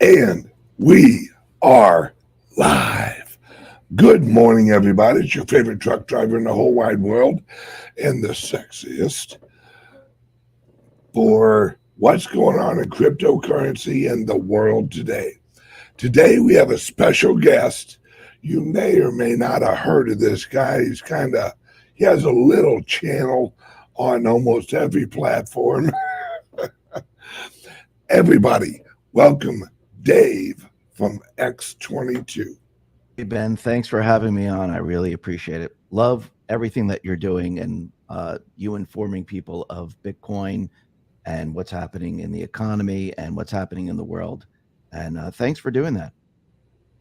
And we are live. Good morning, everybody. It's your favorite truck driver in the whole wide world and the sexiest for what's going on in cryptocurrency and the world today. Today, we have a special guest. You may or may not have heard of this guy. He has a little channel on almost every platform. Everybody, welcome Dave from X22. Hey, Ben, thanks for having me on. I really appreciate it. Love everything that you're doing and you informing people of Bitcoin and what's happening in the economy and what's happening in the world. And thanks for doing that.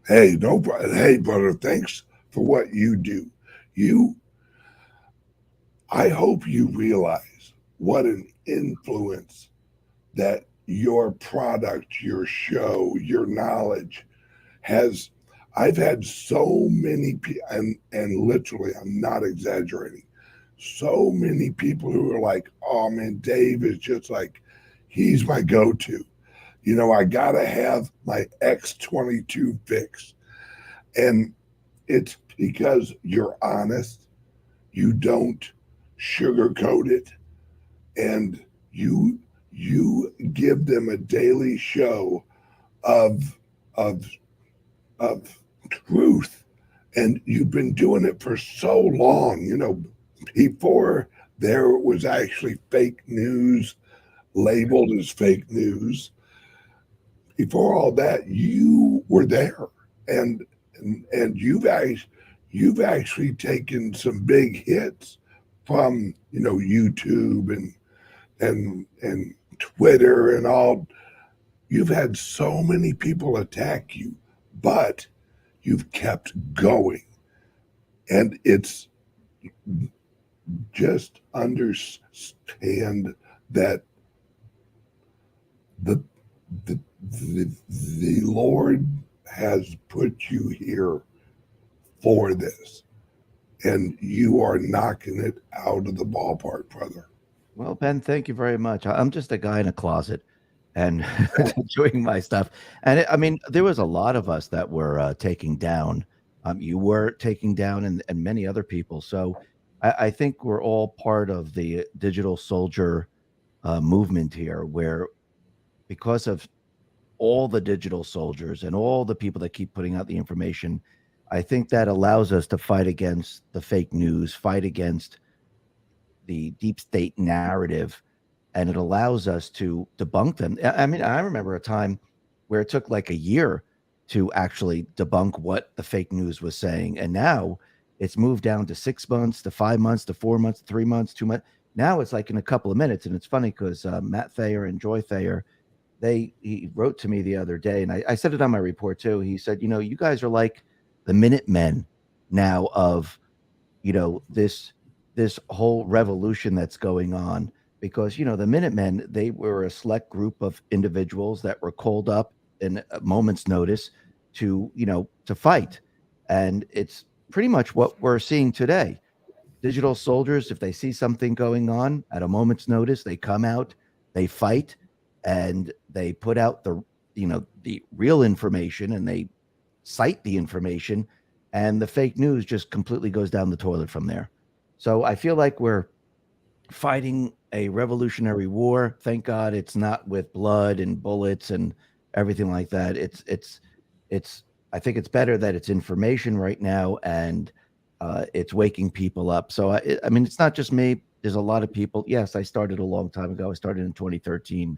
Hey, no problem. Hey, brother, thanks for what you do. You, I hope you realize what an influence that your product, your show, your knowledge has. I've had so many people, and literally, I'm not exaggerating, so many people who are like, oh man, Dave is just like, he's my go to. I got to have my X22 fix. And it's because you're honest, you don't sugarcoat it, and you give them a daily show of of of truth, and you've been doing it for so long. Before there was actually fake news labeled as fake news. Before all that, you were there, and and you've actually taken some big hits from YouTube and Twitter and all. You've had so many people attack you, but you've kept going. And it's just understand that the the Lord has put you here for this, and you are knocking it out of the ballpark, brother. Well, Ben, thank you very much. I'm just a guy in a closet and doing my stuff. And I mean, there was a lot of us that were taking down. You were taking down, and many other people. So I think we're all part of the digital soldier movement here, where because of all the digital soldiers and all the people that keep putting out the information, I think that allows us to fight against the fake news, fight against the deep state narrative, and it allows us to debunk them. I mean, I remember a time where it took like a year to actually debunk what the fake news was saying. And now it's moved down to 6 months, to 5 months, to 4 months, 3 months, 2 months. Now it's like in a couple of minutes. And it's funny because Matt Thayer and Joy Thayer, he wrote to me the other day, and I said it on my report too. He said, you guys are like the Minutemen now of, this whole revolution that's going on, because the Minutemen, they were a select group of individuals that were called up in a moment's notice to fight. And it's pretty much what we're seeing today. Digital soldiers, if they see something going on at a moment's notice, they come out, they fight, and they put out the real information, and they cite the information, and the fake news just completely goes down the toilet from there. So I feel like we're fighting a revolutionary war. Thank God it's not with blood and bullets and everything like that. It's I think it's better that it's information right now, and it's waking people up. So I mean, it's not just me. There's a lot of people. Yes, I started a long time ago. I started in 2013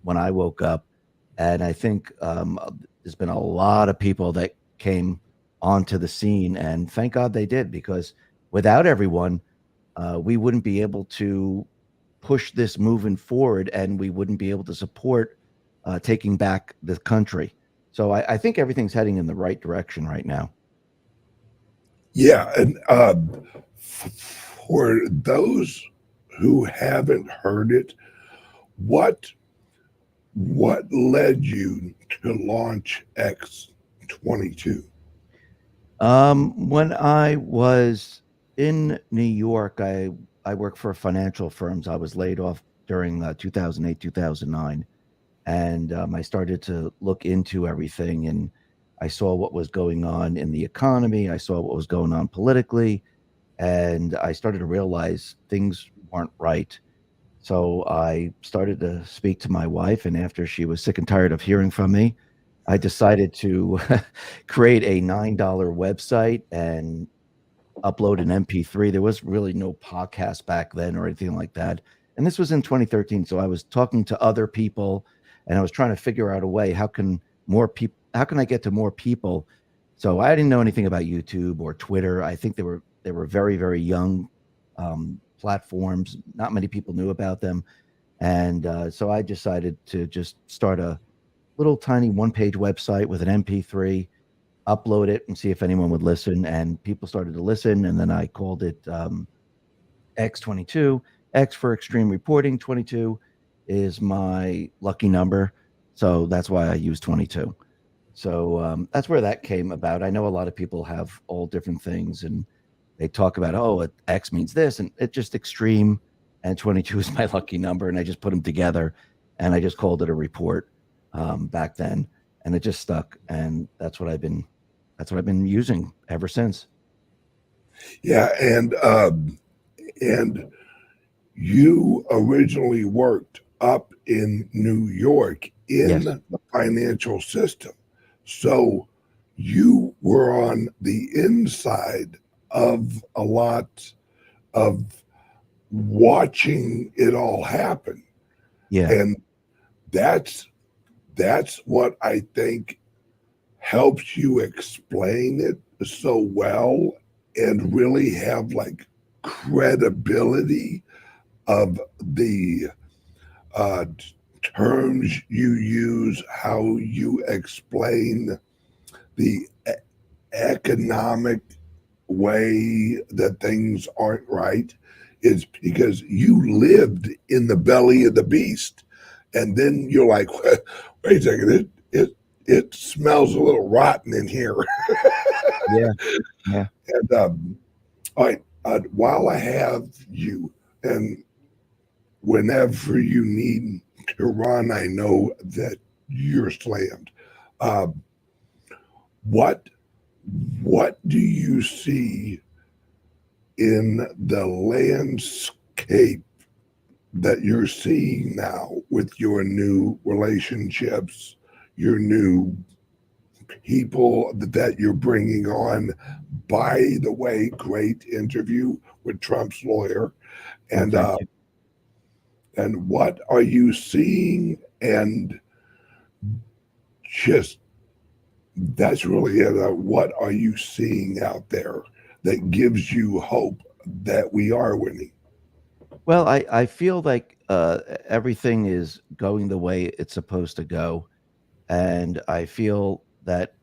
when I woke up, and I think there's been a lot of people that came onto the scene, and thank God they did, because without everyone, we wouldn't be able to push this moving forward, and we wouldn't be able to support taking back the country. So I think everything's heading in the right direction right now. Yeah, and for those who haven't heard it, what what led you to launch X22? When I was in New York, I worked for financial firms. I was laid off during 2008, 2009, And I started to look into everything, and I saw what was going on in the economy. I saw what was going on politically, and I started to realize things weren't right. So I started to speak to my wife, and after she was sick and tired of hearing from me, I decided to create a $9 website and upload an MP3. There was really no podcast back then or anything like that. And this was in 2013. So I was talking to other people and I was trying to figure out a way how can I get to more people? So I didn't know anything about YouTube or Twitter. I think they were very, very young platforms. Not many people knew about them. And so I decided to just start a little tiny one-page website with an MP3, upload it and see if anyone would listen. And people started to listen. And then I called it X22. X for extreme reporting. 22 is my lucky number. So that's why I use 22. So that's where that came about. I know a lot of people have all different things and they talk about, oh, X means this and it's just extreme. And 22 is my lucky number. And I just put them together and I just called it a report back then. And it just stuck. And that's what I've been using ever since. Yeah, and you originally worked up in New York in Yes. the financial system. So you were on the inside of a lot of watching it all happen. Yeah. And that's that's what I think helps you explain it so well and really have like credibility of the uh, terms you use, how you explain the economic way that things aren't right, is because you lived in the belly of the beast. And then you're like, wait a second, it smells a little rotten in here. Yeah. Yeah. And all right, while I have you, and whenever you need to run, I know that you're slammed. Uh, what what do you see in the landscape that you're seeing now with your new relationships, your new people that you're bringing on? By the way, great interview with Trump's lawyer. Oh, And thank you. what are you seeing? And just that's really it. What are you seeing out there that gives you hope that we are winning? Well, I feel like everything is going the way it's supposed to go. And I feel that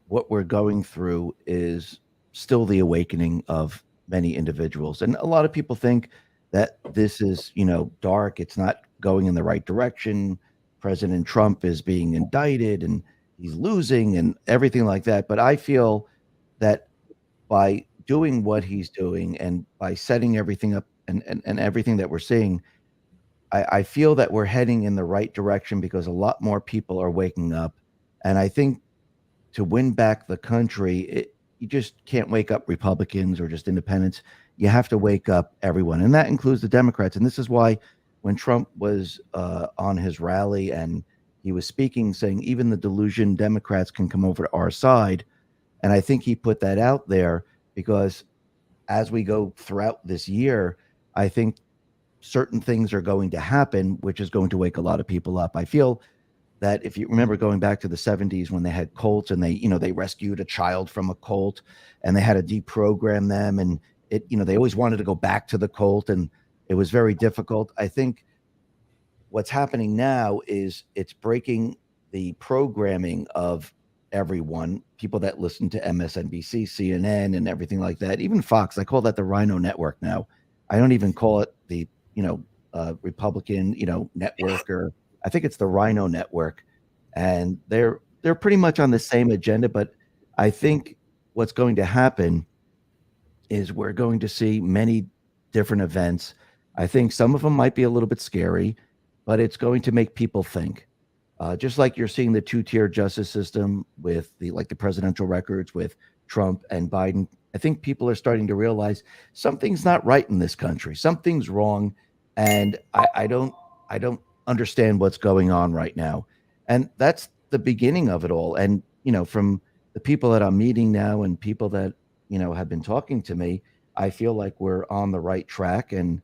what we're going through is still the awakening of many individuals. And a lot of people think that this is, dark. It's not going in the right direction. President Trump is being indicted and he's losing and everything like that. But I feel that by doing what he's doing and by setting everything up and everything that we're seeing, I feel that we're heading in the right direction because a lot more people are waking up. And I think to win back the country, you just can't wake up Republicans or just independents. You have to wake up everyone, and that includes the Democrats. And this is why when Trump was on his rally and he was speaking, saying even the delusion Democrats can come over to our side, and I think he put that out there because as we go throughout this year, I think certain things are going to happen, which is going to wake a lot of people up. I feel that if you remember going back to the 70s when they had cults and they rescued a child from a cult and they had to deprogram them and they always wanted to go back to the cult and it was very difficult. I think what's happening now is it's breaking the programming of everyone, people that listen to MSNBC, CNN, and everything like that. Even Fox, I call that the Rhino Network now. I don't even call it the Republican network, or I think it's the Rhino Network, and they're pretty much on the same agenda. But I think what's going to happen is we're going to see many different events. I think some of them might be a little bit scary, but it's going to make people think. Just like you're seeing the two-tier justice system with the presidential records with Trump and Biden. I think people are starting to realize something's not right in this country. Something's wrong, and I don't understand what's going on right now. And that's the beginning of it all. And from the people that I'm meeting now and people that have been talking to me, I feel like we're on the right track. And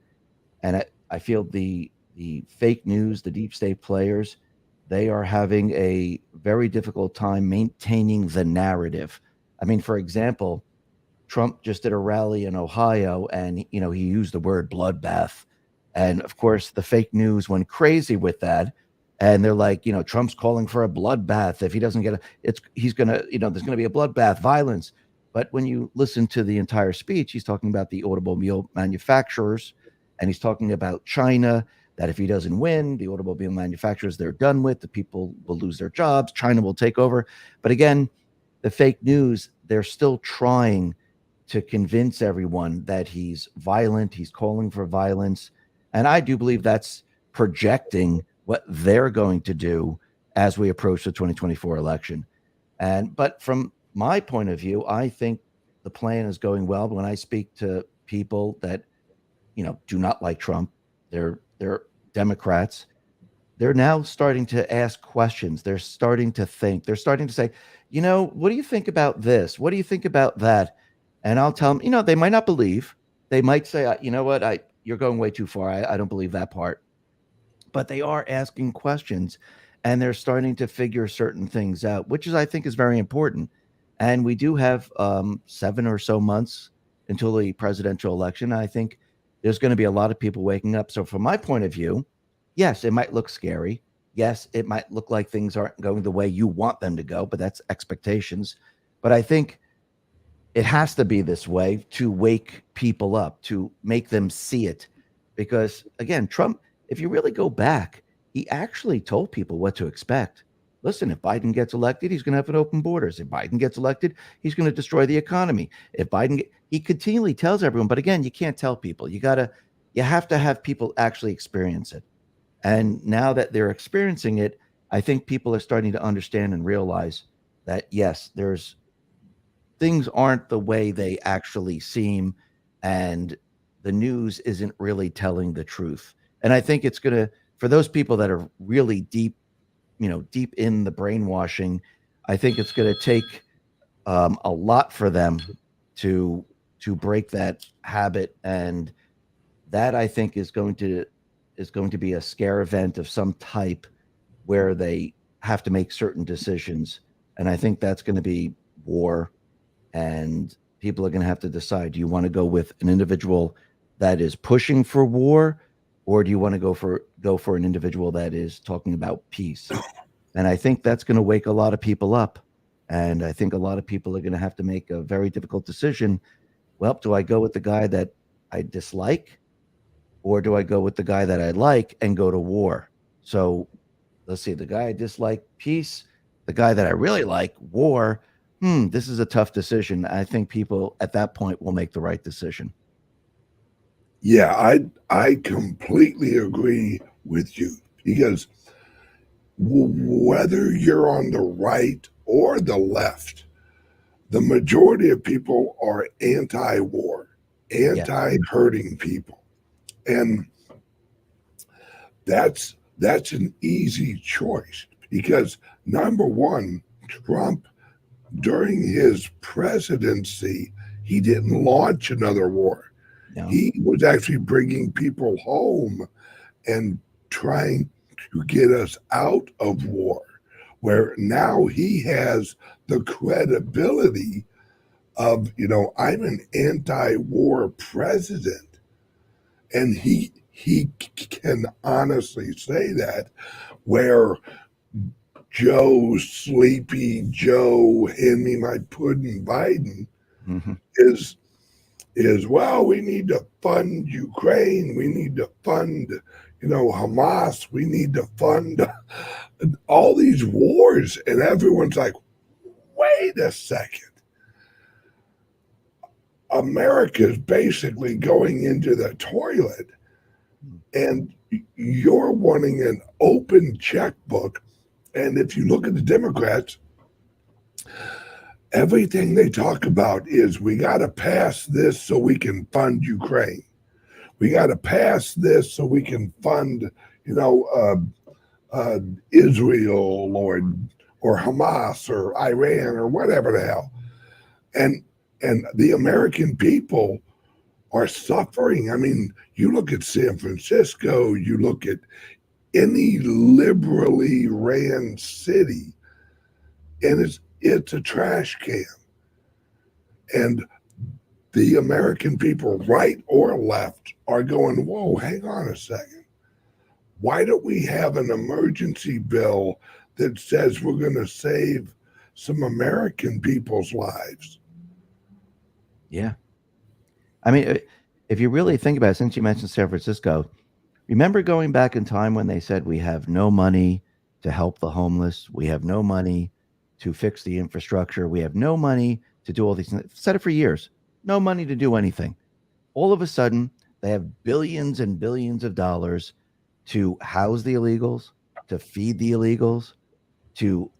I feel the fake news, the deep state players, they are having a very difficult time maintaining the narrative. I mean, for example, Trump just did a rally in Ohio and he used the word bloodbath. And of course, the fake news went crazy with that. And they're like, Trump's calling for a bloodbath. If he doesn't get he's going to, there's going to be a bloodbath, violence. But when you listen to the entire speech, he's talking about the automobile manufacturers and he's talking about China, that if he doesn't win, the automobile manufacturers, they're done with, the people will lose their jobs, China will take over. But again, the fake news, they're still trying to convince everyone that he's violent, he's calling for violence. And I do believe that's projecting what they're going to do as we approach the 2024 election. But from my point of view, I think the plan is going well. When I speak to people that do not like Trump, they're Democrats, they're now starting to ask questions. They're starting to think. They're starting to say, what do you think about this? What do you think about that? And I'll tell them, they might not believe. They might say, you know what, you're going way too far. I don't believe that part. But they are asking questions and they're starting to figure certain things out, which I think is very important. And we do have 7 or so months until the presidential election. I think there's going to be a lot of people waking up. So, from my point of view, yes, it might look scary. Yes, it might look like things aren't going the way you want them to go, but that's expectations. But I think it has to be this way to wake people up, to make them see it. Because again, Trump, if you really go back, he actually told people what to expect. Listen, if Biden gets elected, he's going to have an open borders. If Biden gets elected, he's going to destroy the economy. He continually tells everyone, but again, you can't tell people. You have to have people actually experience it. And now that they're experiencing it, I think people are starting to understand and realize that yes, there's things aren't the way they actually seem, and the news isn't really telling the truth. And I think it's going to, for those people that are really deep, deep in the brainwashing, I think it's going to take a lot for them to break that habit. And that I think is going to be a scare event of some type where they have to make certain decisions. And I think that's going to be war. And people are going to have to decide, do you want to go with an individual that is pushing for war, or do you want to go for an individual that is talking about peace? And I think that's going to wake a lot of people up. And I think a lot of people are going to have to make a very difficult decision. Well, do I go with the guy that I dislike, or do I go with the guy that I like and go to war? So let's see, the guy I dislike, peace. The guy that I really like, war. This is a tough decision. I think people at that point will make the right decision. Yeah, I completely agree with you because whether you're on the right or the left, the majority of people are anti-war, Yes. anti-hurting people, and that's an easy choice because number one, Trump during his presidency he didn't launch another war. No. He was actually bringing people home and trying to get us out of war, where now he has the credibility of, I'm an anti-war president. And he can honestly say that, where Joe, sleepy Joe, hand me my pudding Biden Hmm. is well, we need to fund Ukraine, we need to fund, Hamas, we need to fund all these wars, and everyone's like, wait a second, America's basically going into the toilet, and you're wanting an open checkbook And if you look at the Democrats, everything they talk about is we got to pass this so we can fund Ukraine. We got to pass this so we can fund, you know, Israel or Hamas or Iran or whatever the hell. And the American people are suffering. I mean, you look at San Francisco, you look at any liberally ran city, and it's a trash can. And the American people, right or left, are going, whoa, hang on a second. Why don't we have an emergency bill that says we're going to save some American people's lives? Yeah. I mean, if you really think about it, since you mentioned San Francisco, remember going back in time when they said we have no money to help the homeless, we have no money to fix the infrastructure, we have no money to do all these things. Said it for years. No money to do anything. All of a sudden, they have billions and billions of dollars to house the illegals, to feed the illegals, to,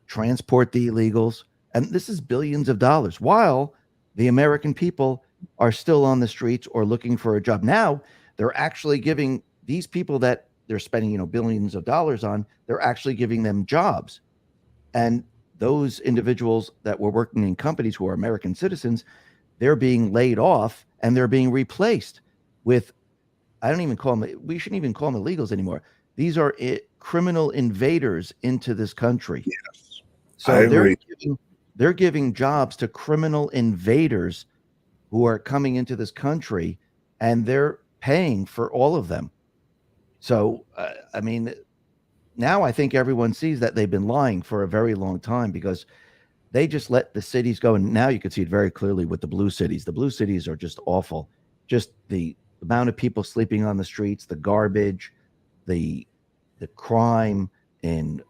transport the illegals. And this is billions of dollars while the American people are still on the streets or looking for a job. Now they're actually giving these people that they're spending, billions of dollars on, they're actually giving them jobs. And those individuals that were working in companies who are American citizens, they're being laid off and they're being replaced with, I don't even call them, we shouldn't even call them illegals anymore. These are criminal invaders into this country. Yes, I So agree. they're giving jobs to criminal invaders who are coming into this country, and they're paying for all of them. So, I mean, now I think everyone sees that they've been lying for a very long time because they just let the cities go. And now you can see it very clearly with the blue cities. The blue cities are just awful. Just the amount of people sleeping on the streets, the garbage, the crime in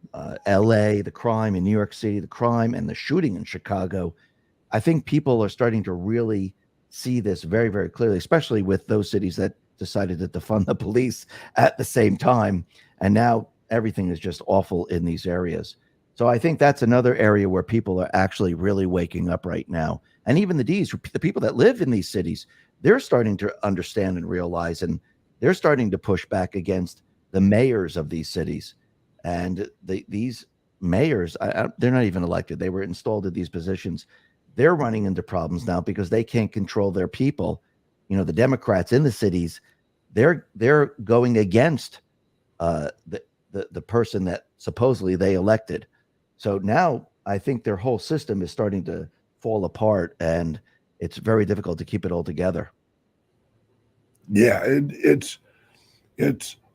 LA, the crime in New York City, the crime and the shooting in Chicago. I think people are starting to really see this very, very clearly, especially with those cities that decided to defund the police at the same time. And now everything is just awful in these areas. So I think that's another area where people are actually really waking up right now. And even the people that live in these cities, they're starting to understand and realize, and they're starting to push back against the mayors of these cities. And these mayors, they're not even elected. They were installed in these positions. They're running into problems now because they can't control their people. The Democrats in the cities, they're going against the person that supposedly they elected. So now I think their whole system is starting to fall apart, and it's very difficult to keep it all together. Yeah, it's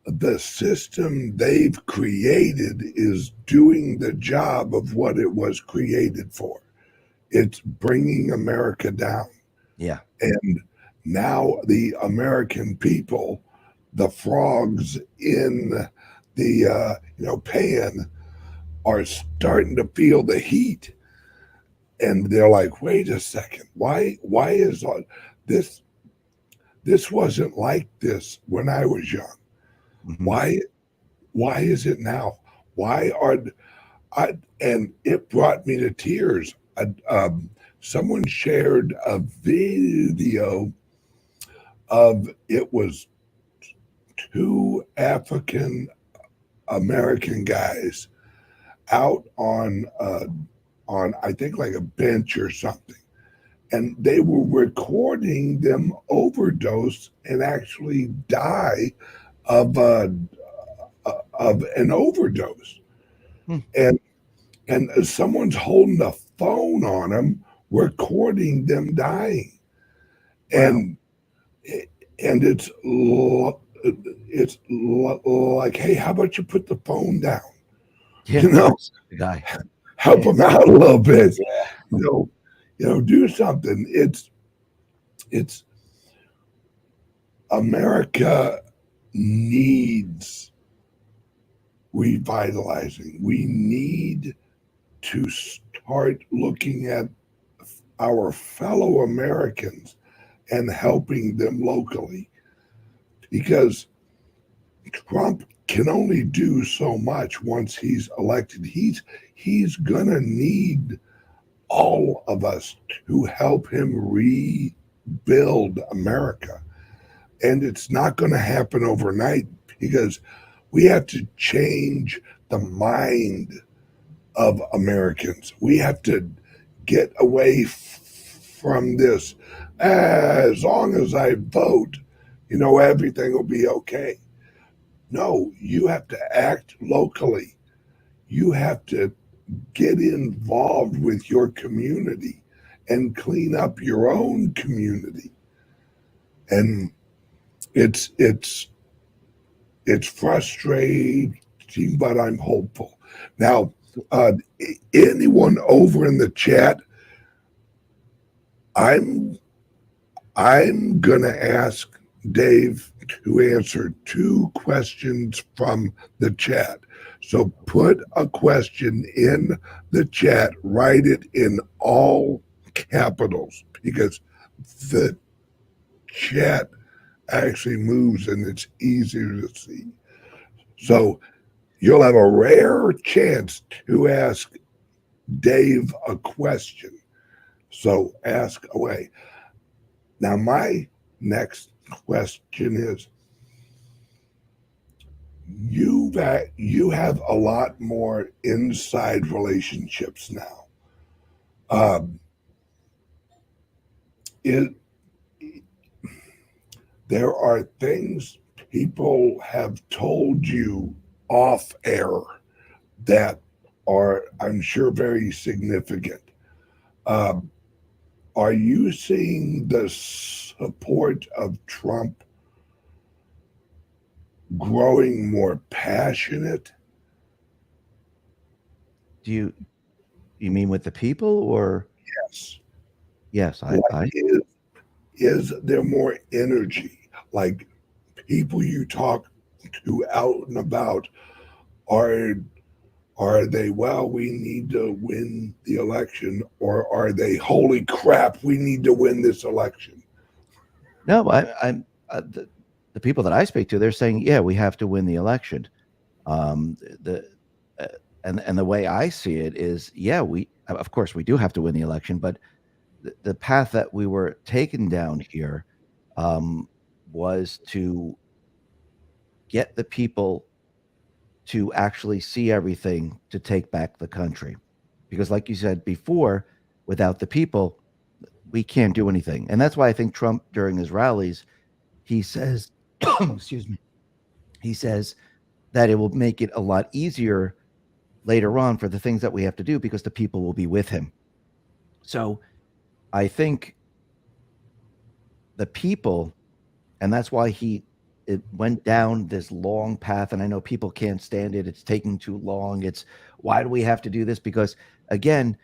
the system they've created is doing the job of what it was created for. It's bringing America down. Yeah. And now the American people, the frogs in the pan, are starting to feel the heat, and they're like, wait a second, why is this this wasn't like this when I was young? Mm-hmm. Why is it now? Why are I? And it brought me to tears. Someone shared a video of it was two African American guys out on I think like a bench or something, and they were recording them overdose and actually die of an overdose. Hmm. And someone's holding a phone on them, recording them dying. Wow. And it's like, hey, how about you put the phone down? Yeah, the guy. Help Yeah. them out a little bit. Yeah. Do something. It's America needs revitalizing. We need to start looking at our fellow Americans and helping them locally, because Trump can only do so much once he's elected. He's gonna need all of us to help him rebuild America. And it's not going to happen overnight because we have to change the mind of Americans. We have to get away from this. As long as I vote, everything will be okay. No, you have to act locally. You have to get involved with your community and clean up your own community. And it's it's frustrating, but I'm hopeful. Now, uh, anyone over in the chat, I'm I'm gonna ask Dave to answer two questions from the chat. So put a question in the chat, write it in all capitals because the chat actually moves and it's easier to see. So you'll have a rare chance to ask Dave a question. So ask away. Now, my next question is you have a lot more inside relationships now. Um, it, there are things people have told you off air that are, I'm sure, very significant. Um, are you seeing the support of Trump growing more passionate? Do you mean with the people or Yes. yes, Like, I is there more energy? Like people you talk to out and about, are are they, well, we need to win the election, or are they, holy crap, we need to win this election? no, I'm the people that I speak to, they're saying, yeah, we have to win the election. The uh, and the way I see it is, yeah, we of course we do have to win the election, but the path that we were taken down here um, was to get the people to actually see everything to take back the country. Because, like you said before, without the people, we can't do anything. And that's why I think Trump, during his rallies, he says, excuse me, he says that it will make it a lot easier later on for the things that we have to do because the people will be with him. So I think the people, and that's why it went down this long path. And I know people can't stand it. It's taking too long. It's why do we have to do this? Because again,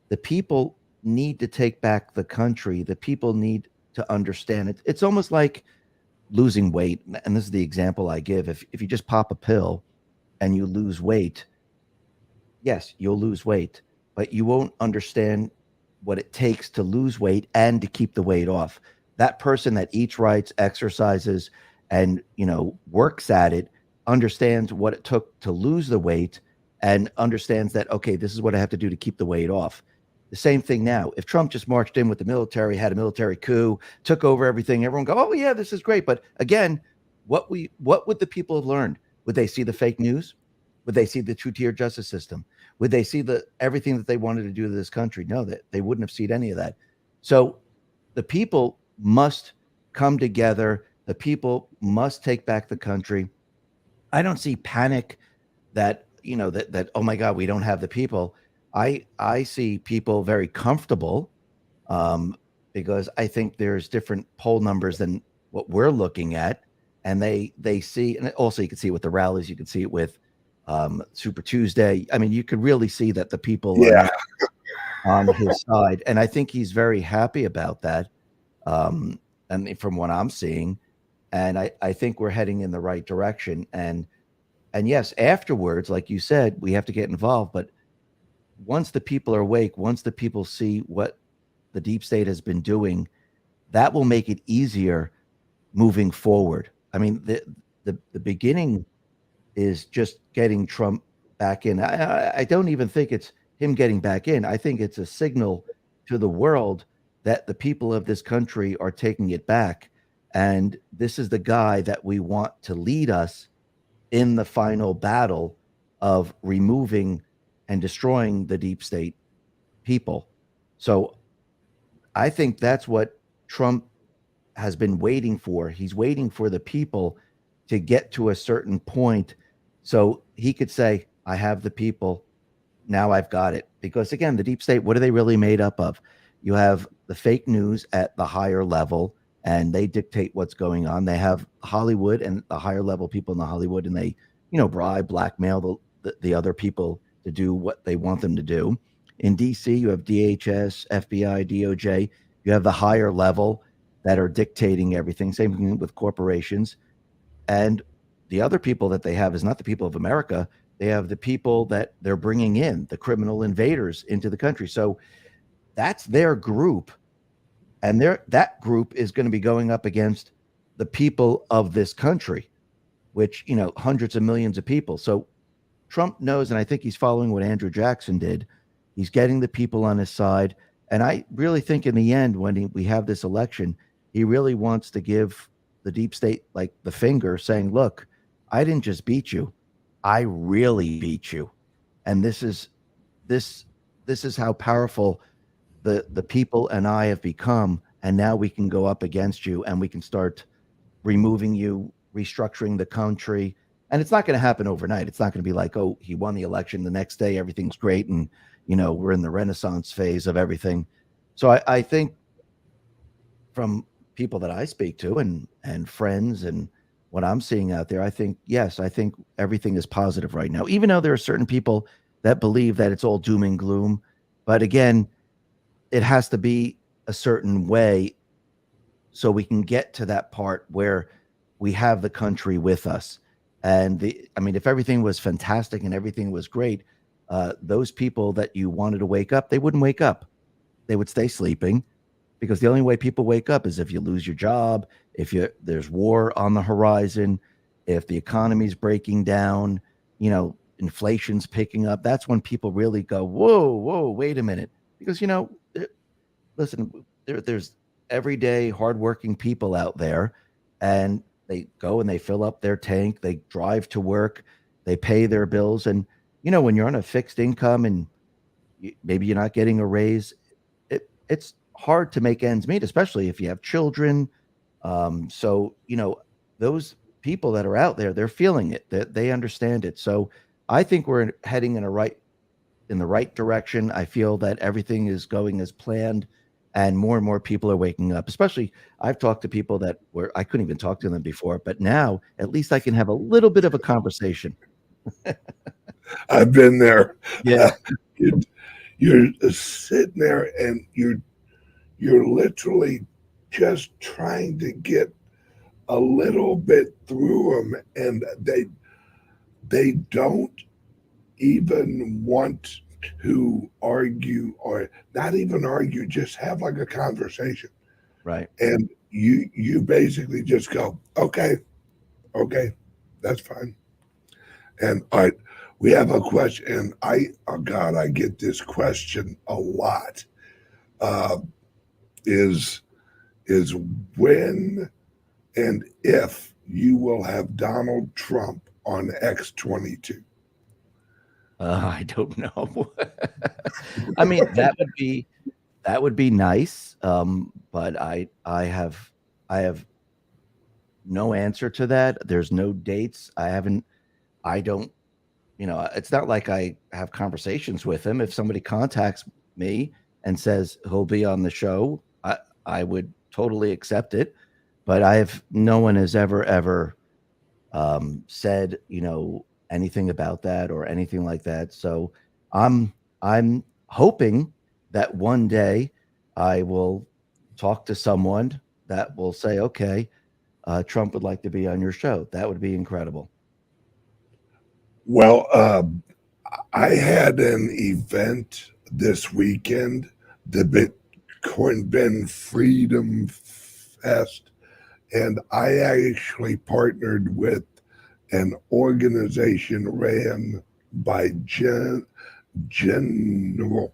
the people need to take back the country. The people need to understand it. It's almost like losing weight. And this is the example I give. If you just pop a pill and you lose weight, yes, you'll lose weight, but you won't understand what it takes to lose weight and to keep the weight off. That person that eats right, exercises, and works at it understands what it took to lose the weight and understands that, okay, this is what I have to do to keep the weight off. The same thing now. If Trump just marched in with the military, had a military coup, took over everything, everyone go, oh yeah, this is great. But again, what would the people have learned? Would they see the fake news? Would they see the two-tier justice system? Would they see the everything that they wanted to do to this country? No, that they wouldn't have seen any of that. So the people must come together. The people must take back the country. I don't see panic that that oh my god, we don't have the people. I see people very comfortable um, because I think there's different poll numbers than what we're looking at, and they see, and also you can see it with the rallies, you can see it with Super Tuesday. I mean, you could really see that the people are Yeah. now on his side, and I think he's very happy about that. Um, and from what I'm seeing, and I think we're heading in the right direction. And yes, afterwards, like you said, we have to get involved, but once the people are awake, once the people see what the deep state has been doing, that will make it easier moving forward. I mean, the beginning is just getting Trump back in. I don't even think it's him getting back in. I think it's a signal to the world that the people of this country are taking it back. And this is the guy that we want to lead us in the final battle of removing and destroying the deep state people. So I think that's what Trump has been waiting for. He's waiting for the people to get to a certain point so he could say, I have the people. Now I've got it. Because again, the deep state, what are they really made up of? You have the fake news at the higher level, and they dictate what's going on. They have Hollywood and the higher level people in the Hollywood, and they, bribe, blackmail the other people to do what they want them to do. In DC, you have DHS, FBI, DOJ. You have the higher level that are dictating everything. Same thing with corporations. And the other people that they have is not the people of America. They have the people that they're bringing in, the criminal invaders into the country. So that's their group. And that group is going to be going up against the people of this country, which, hundreds of millions of people. So Trump knows, and I think he's following what Andrew Jackson did. He's getting the people on his side. And I really think in the end, when we have this election, he really wants to give the deep state like the finger saying, look, I didn't just beat you. I really beat you. And this this is how powerful the people and I have become. And now we can go up against you and we can start removing you, restructuring the country. And it's not going to happen overnight. It's not going to be like, oh, he won the election. The next day, everything's great. And, we're in the Renaissance phase of everything. So I think from people that I speak to and friends and what I'm seeing out there, I think, yes, I think everything is positive right now, even though there are certain people that believe that it's all doom and gloom. But again, it has to be a certain way so we can get to that part where we have the country with us. And if everything was fantastic and everything was great, those people that you wanted to wake up, they wouldn't wake up. They would stay sleeping, because the only way people wake up is if you lose your job, if there's war on the horizon, if the economy's breaking down, inflation's picking up. That's when people really go, whoa, wait a minute, because listen, there's everyday hardworking people out there, and they go and they fill up their tank, they drive to work, they pay their bills, and when you're on a fixed income and maybe you're not getting a raise, it's hard to make ends meet, especially if you have children. So those people that are out there, they're feeling it, they understand it. So I think we're heading in the right direction. I feel that everything is going as planned, and more people are waking up. Especially, I've talked to people that were I couldn't even talk to them before, but now at least I can have a little bit of a conversation. I've been there. Yeah, you're, you're sitting there and you're literally just trying to get a little bit through them, and they don't even want to argue, or not even argue, just have like a conversation. right. And you basically just go, okay, that's fine. And all right, we have a question, and oh God, I get this question a lot. Uh, is is when and if you will have Donald Trump on X-22? I don't know. I mean, that would be nice. But I have no answer to that. There's no dates. I don't, it's not like I have conversations with him. If somebody contacts me and says he'll be on the show, I would totally accept it. But no one has ever said, anything about that or anything like that. So I'm hoping that one day I will talk to someone that will say, okay, Trump would like to be on your show. That would be incredible. Well, I had an event this weekend, the Bitcoin Ben Freedom Fest, and I actually partnered with an organization ran by General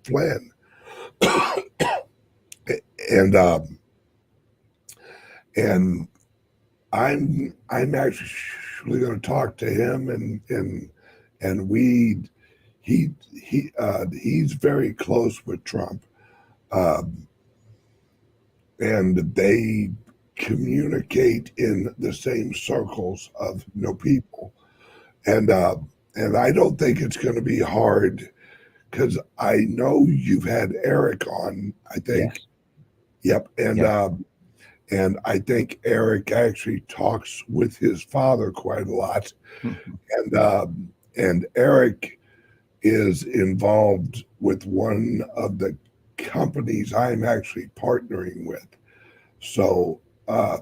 Flynn, and and I'm actually going to talk to him, and he's very close with Trump, um, and they communicate in the same circles of people, and uh, and I don't think it's going to be hard because I know you've had Eric on. I think, Yes. yep, Yeah. and I think Eric actually talks with his father quite a lot, Mhm. and Eric is involved with one of the companies I'm actually partnering with. So uh,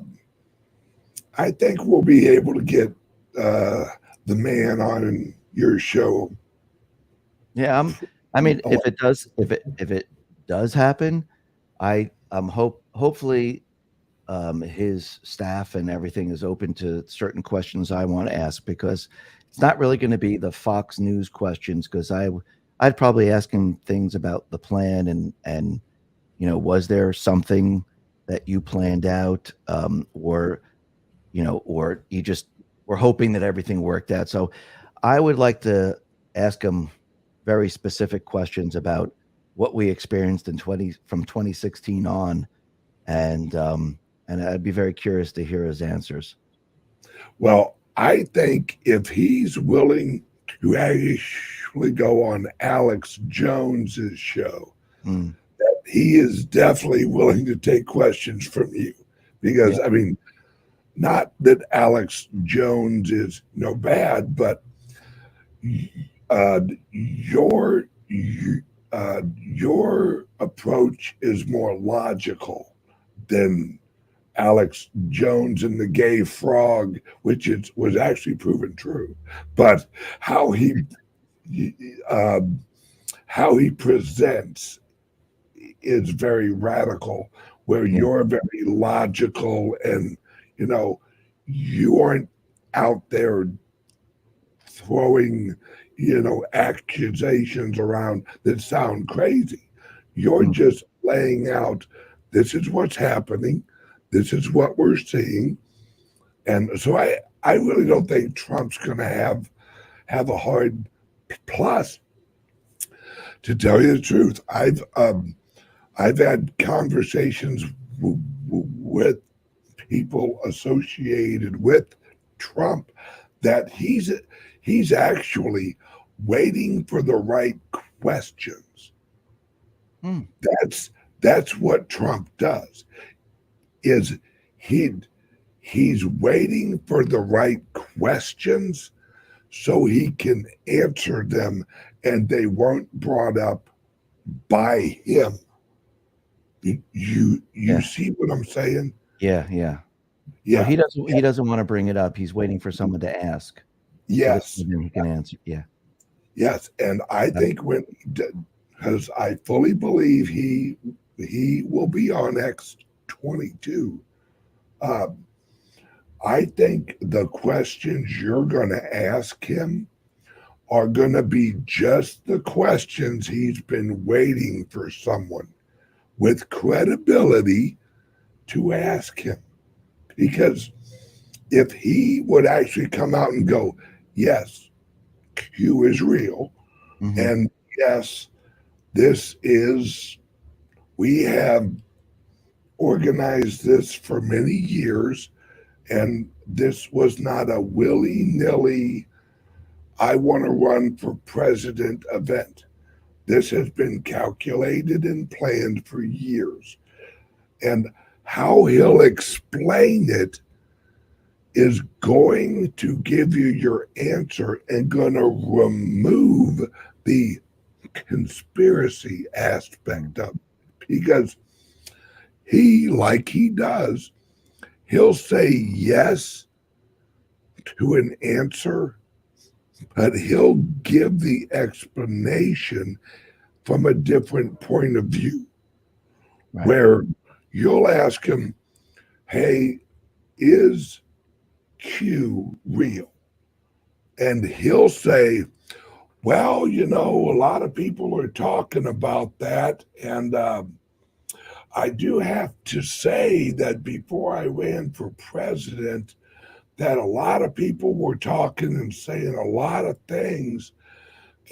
I think we'll be able to get uh, the man on your show. Yeah. I mean, Oh, if it does happen, hopefully his staff and everything is open to certain questions I want to ask, because it's not really going to be the Fox News questions, because I'd probably ask him things about the plan, and was there something that you planned out, or or you just were hoping that everything worked out. So I would like to ask him very specific questions about what we experienced in 2016 on, and I'd be very curious to hear his answers. well, I think if he's willing to actually go on Alex Jones's show, Mm, he is definitely willing to take questions from you. yeah, Because, I mean, not that Alex Jones is no bad, but uh, your your approach is more logical than Alex Jones and the gay frog, which was actually proven true. But how um, how he presents is very radical, where yeah, you're very logical, and you know you aren't out there throwing accusations around that sound crazy. You're mm, just laying out, this is what's happening, this is what we're seeing. And so I really don't think Trump's going to have a hard. Plus, to tell you the truth, I've had conversations with people associated with Trump that he's actually waiting for the right questions. mm, That's that's what Trump does. Is he he's waiting for the right questions so he can answer them, and they weren't brought up by him. You yeah, see what I'm saying? yeah, yeah. So Yeah. he doesn't want to bring it up. He's waiting for someone to ask, so that Yes. then he can answer. Yeah. Yes, and I Got it. think when because I fully believe he will be on X 22. Um, I think the questions you're going to ask him are going to be just the questions he's been waiting for someone with credibility to ask him. Because if he would actually come out and go, yes, Q is real, Hmm. and yes, this is, we have organized this for many years, and this was not a willy nilly, I want to run for president event. This has been calculated and planned for years. And how he'll explain it is going to give you your answer and going to remove the conspiracy Mm, aspect of it. Because like he does, he'll say yes to an answer, but he'll give the explanation from a different point of view, right. where you'll ask him, hey, is Q real? And he'll say, well, a lot of people are talking about that. And I do have to say that before I ran for president, that a lot of people were talking and saying a lot of things.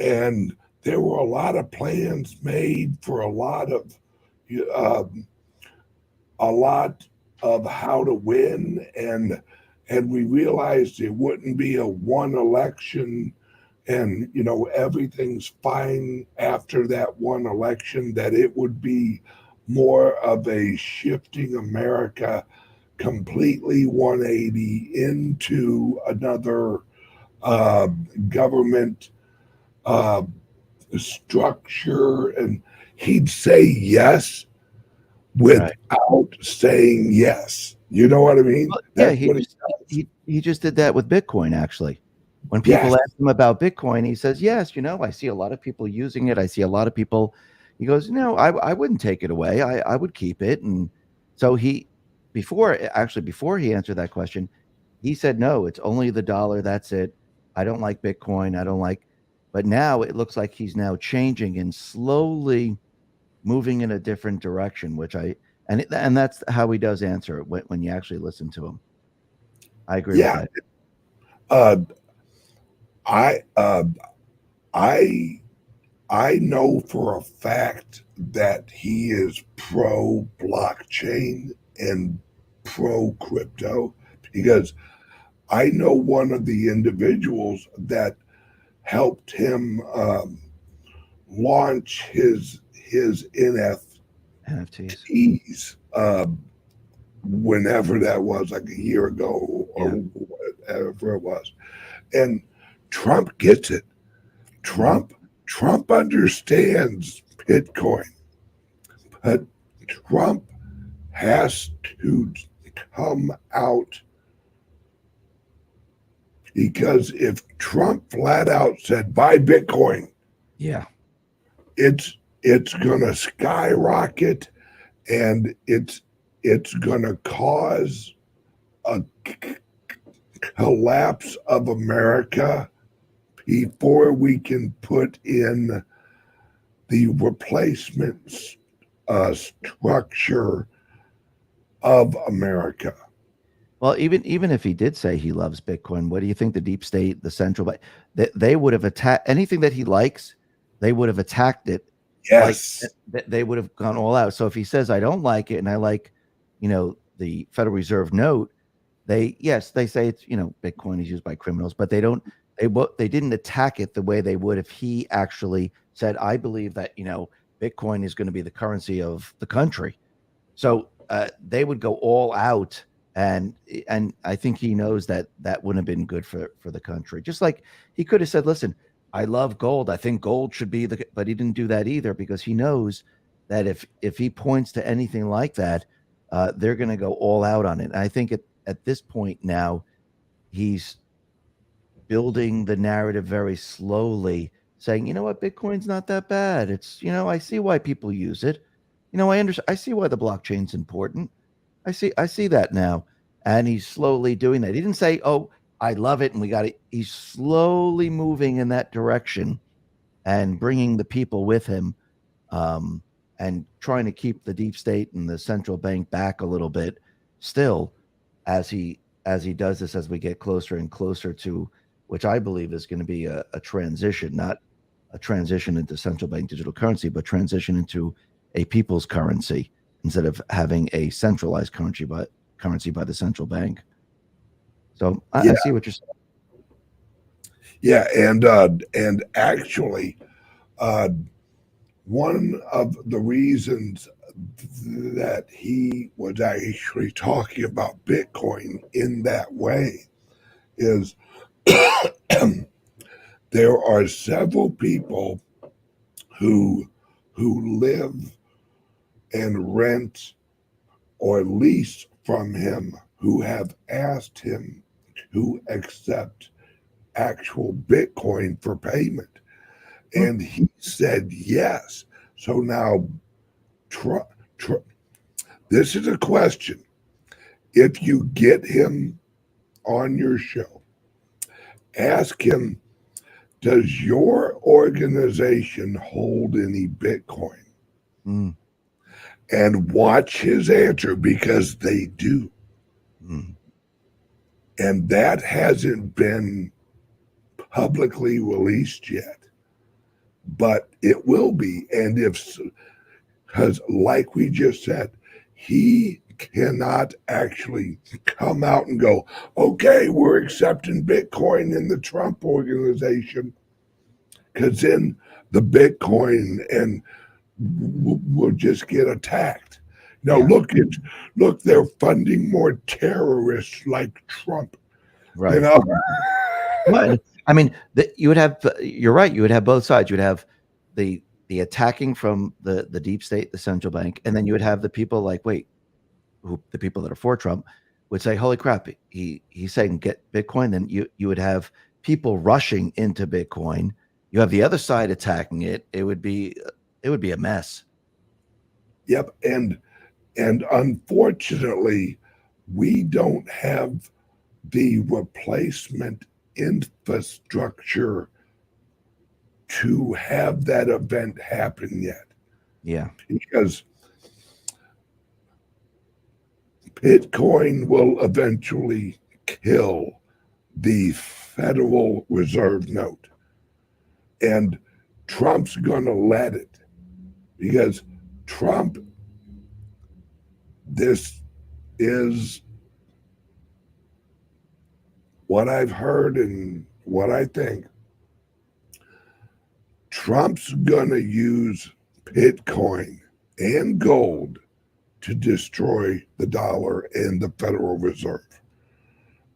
And there were a lot of plans made for uh, a lot of how to win. And we realized it wouldn't be a one election and everything's fine after that one election, that it would be more of a shifting America completely 180 into another uh, government uh, structure. And he'd say yes Right. without saying yes. You know what I mean? Well, yeah, That's what he does. he just did that with Bitcoin, actually. When people Yes. ask him about Bitcoin, he says, "Yes, I see a lot of people using it. I see a lot of people." He goes, "No, I wouldn't take it away. I would keep it." And so before he answered that question, he said, "No, it's only the dollar. That's it. I don't like Bitcoin. I don't like." But now it looks like he's now changing and slowly moving in a different direction, which and that's how he does answer it when you actually listen to him. I agree with Yeah. that. Uh, I I I know for a fact that he is pro blockchain and pro crypto, because I know one of the individuals that helped him launch his NFTs. NFTs whenever that was, like a year ago or Yeah. whatever it was. And Trump gets it. Hmm. Trump Trump understands Bitcoin, but Trump has to come out, because if Trump flat out said buy Bitcoin, Yeah. it's gonna skyrocket, and it's gonna cause a collapse of America before we can put in the replacement structure of America. Well, even if he did say he loves Bitcoin, what do you think the deep state, the central bank, they would have attacked anything that he likes? They would have attacked it, like Yes. they would have gone all out. So if he says I don't like it and I like, the Federal Reserve note, they say it's Bitcoin is used by criminals, but they didn't attack it the way they would if he actually said I believe that Bitcoin is going to be the currency of the country. So they would go all out, and I think he knows that that wouldn't have been good for the country. Just like he could have said, "Listen, I love gold. I think gold should be the," but he didn't do that either because he knows that if he points to anything like that, they're going to go all out on it. And I think at this point now, he's building the narrative very slowly, saying, "You know what, Bitcoin's not that bad. It's I see why people use it. I see why the blockchain's important. I see that now." And he's slowly doing that. He didn't say, "Oh, I love it and we got it." He's slowly moving in that direction and bringing the people with him, um, and trying to keep the deep state and the central bank back a little bit still as he does this, as we get closer and closer to, which I believe is going to be a transition, not a transition into central bank digital currency, but transition into a people's currency instead of having a centralized currency by the central bank. So I, Yeah. I see what you're saying. Yeah. And actually, uh, one of the reasons that he was actually talking about Bitcoin in that way is there are several people who live and rent or lease from him who have asked him to accept actual Bitcoin for payment. Hmm. And he said yes. So now, tr- tr- this is a question. If you get him on your show Ask him, does your organization hold any Bitcoin? Mm, And watch his answer because they do. mm. And that hasn't been publicly released yet, but it will be. And if, because like we just said, he cannot actually come out and go, okay, we're accepting Bitcoin in the Trump organization, because then the Bitcoin and will just get attacked. Now Yeah, look, they're funding more terrorists like Trump. You right. know, Well, I mean, you would have. You're right. You would have both sides. You'd have the attacking from the deep state, the central bank, and then you would have the people like, wait, who the people that are for Trump would say, "Holy crap, he's saying get Bitcoin." Then you would have people rushing into Bitcoin. You have the other side attacking it. It would be a mess. yep. And unfortunately, we don't have the replacement infrastructure to have that event happen yet, Yeah. because Bitcoin will eventually kill the Federal Reserve note. And Trump's going to let it, because Trump, this is what I've heard and what I think. Trump's going to use Bitcoin and gold to destroy the dollar and the Federal Reserve.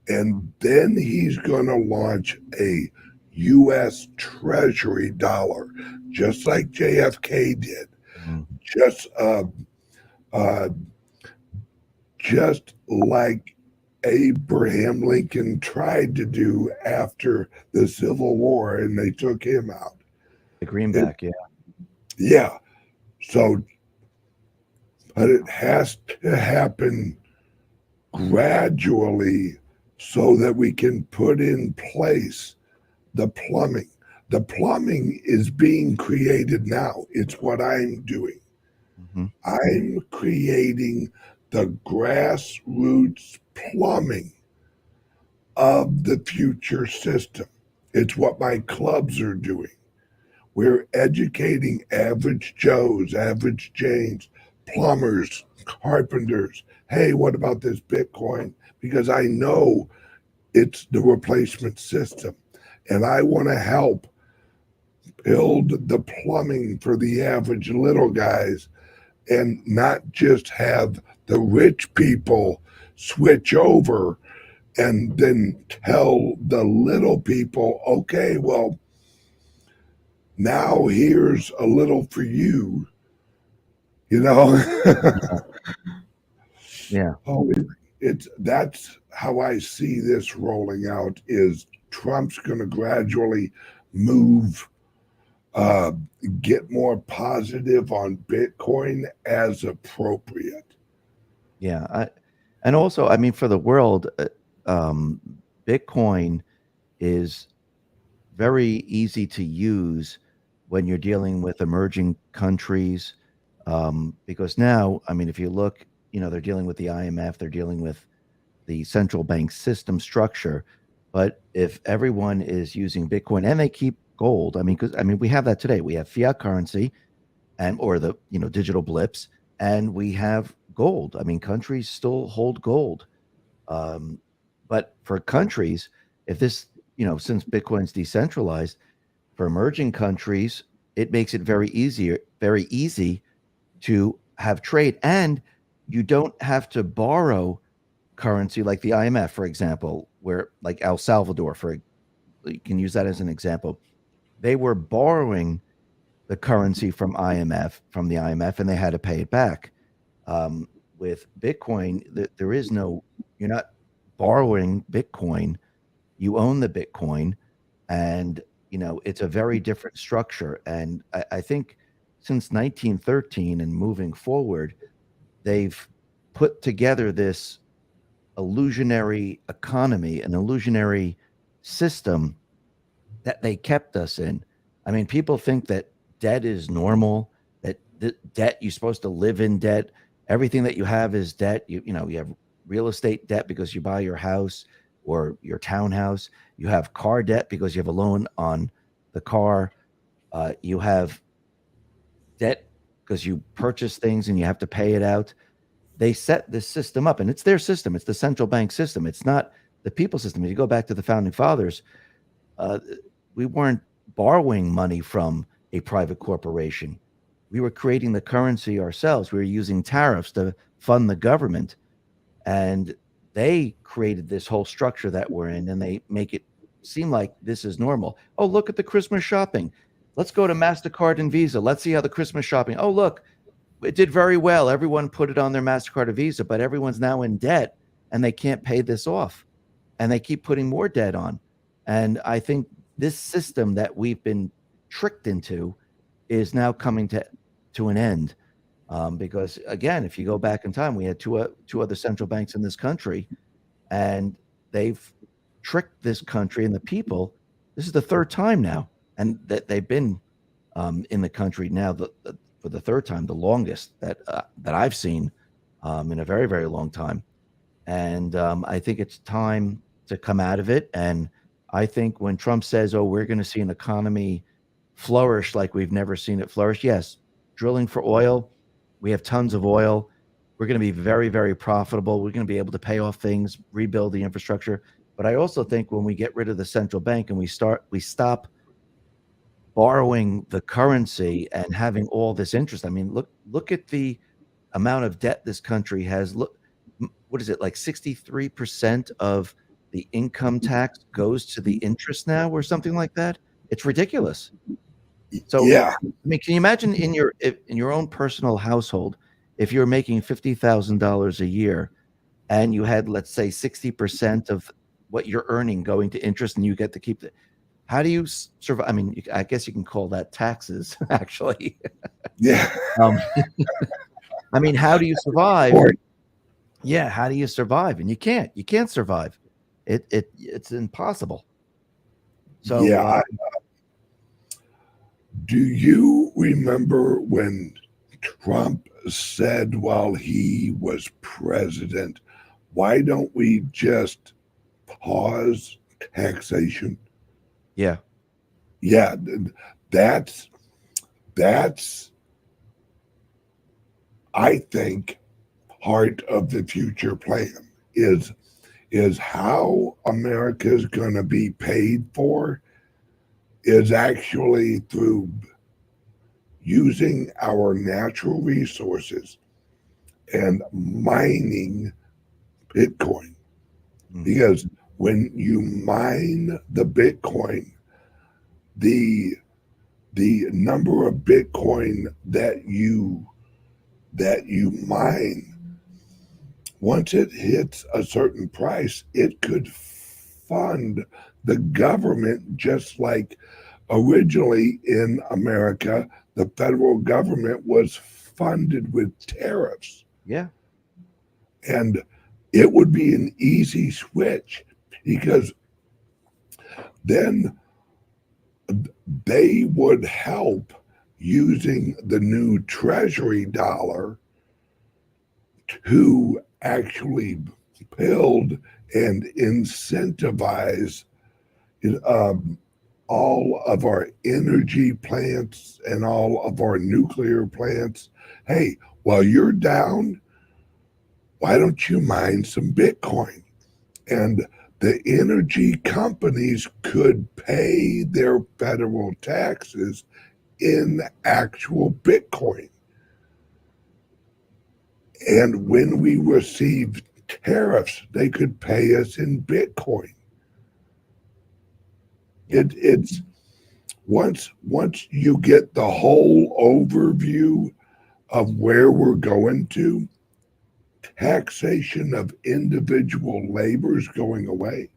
And then he's going to launch a U.S. Treasury dollar, just like JFK did, Mhm. just uh, just like Abraham Lincoln tried to do after the Civil War, and they took him out. The It, greenback. Yeah. yeah, so but it has to happen gradually so that we can put in place the plumbing. The plumbing is being created now. It's what I'm doing. Hmm. I'm creating the grassroots plumbing of the future system. It's what my clubs are doing. We're educating average Joes, average Janes, plumbers, carpenters. Hey, what about this Bitcoin? Because I know it's the replacement system. And I want to help build the plumbing for the average little guys, and not just have the rich people switch over and then tell the little people, okay, well, now here's a little for you, you know. Yeah. Oh, it's that's how I see this rolling out. Is Trump's going to gradually move, uh, get more positive on Bitcoin as appropriate. Yeah. And also, I mean, for the world, um, Bitcoin is very easy to use when you're dealing with emerging countries. Because now, I mean, if you look, they're dealing with the IMF, they're dealing with the central bank system structure. But if everyone is using Bitcoin and they keep gold, I mean, because I mean, we have that today. We have fiat currency and or the digital blips, and we have gold. I mean, countries still hold gold. Um, but for countries, if this, since Bitcoin's decentralized, for emerging countries, it makes it very easy to have trade. And you don't have to borrow currency like the IMF, for example, where like El Salvador, you can use that as an example. They were borrowing the currency from the IMF, and they had to pay it back. Um, with Bitcoin, there is no, you're not borrowing Bitcoin. You own the Bitcoin, and it's a very different structure. And I think since 1913 and moving forward, they've put together this illusionary economy, an illusionary system that they kept us in. I mean, people think that debt is normal, that debt, you're supposed to live in debt. Everything that you have is debt. You have real estate debt because you buy your house or your townhouse. You have car debt because you have a loan on the car. You have debt because you purchase things and you have to pay it out. They set this system up, and it's their system. It's the central bank system. It's not the people system. If you go back to the founding fathers, uh, we weren't borrowing money from a private corporation. We were creating the currency ourselves. We were using tariffs to fund the government, and they created this whole structure that we're in, and they make it seem like this is normal. Oh, look at the Christmas shopping. Let's go to MasterCard and Visa. Let's see how the Christmas shopping. Oh, look, it did very well. Everyone put it on their MasterCard or Visa, but everyone's now in debt and they can't pay this off. And they keep putting more debt on. And I think this system that we've been tricked into is now coming to an end. Because again, if you go back in time, we had two other central banks in this country, and they've tricked this country and the people. This is the third time now, and that they've been in the country now for the third time, the longest that I've seen in a very, very long time. And I think it's time to come out of it. And I think when Trump says, "Oh, we're going to see an economy flourish like we've never seen it flourish," yes, drilling for oil, we have tons of oil. We're going to be very, very profitable. We're going to be able to pay off things, rebuild the infrastructure. But I also think when we get rid of the central bank and we stop borrowing the currency and having all this interest. I mean, look at the amount of debt this country has. Look, what is it, like 63% of the income tax goes to the interest now, or something like that? It's ridiculous. So, Yeah, I mean, can you imagine in your own personal household, if you're making $50,000 a year and you had, let's say, 60% of what you're earning going to interest, and you get to keep the, how do you survive? I mean, I guess you can call that taxes, actually. yeah. um, I mean, how do you survive? Or, Yeah, how do you survive? And you can't. You can't survive. It's impossible. So, yeah. Do you remember when Trump said while he was president, why don't we just pause taxation? yeah, Yeah, that's that's I think part of the future plan is how America is going to be paid for is actually through using our natural resources and mining Bitcoin. mm, Because when you mine the Bitcoin, the number of Bitcoin that you mine, once it hits a certain price, it could fund the government, just like originally in America, the federal government was funded with tariffs. yeah, And it would be an easy switch because then they would help using the new treasury dollar to actually build and incentivize um, all of our energy plants and all of our nuclear plants. Hey, while you're down, why don't you mine some Bitcoin? And the energy companies could pay their federal taxes in actual Bitcoin. And when we receive tariffs, they could pay us in Bitcoin. yeah. It's once you get the whole overview of where we're going to, taxation of individual labor is going away.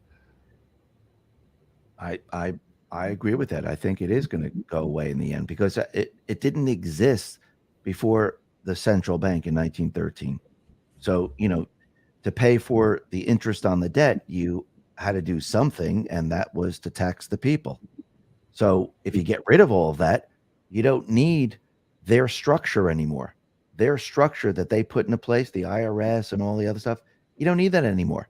I I I agree with that. I think it is going to go away in the end because it didn't exist before the central bank in 1913. So, to pay for the interest on the debt, you how to do something, and that was to tax the people. So if you get rid of all of that, you don't need their structure anymore. Their structure that they put into place, the IRS and all the other stuff, you don't need that anymore.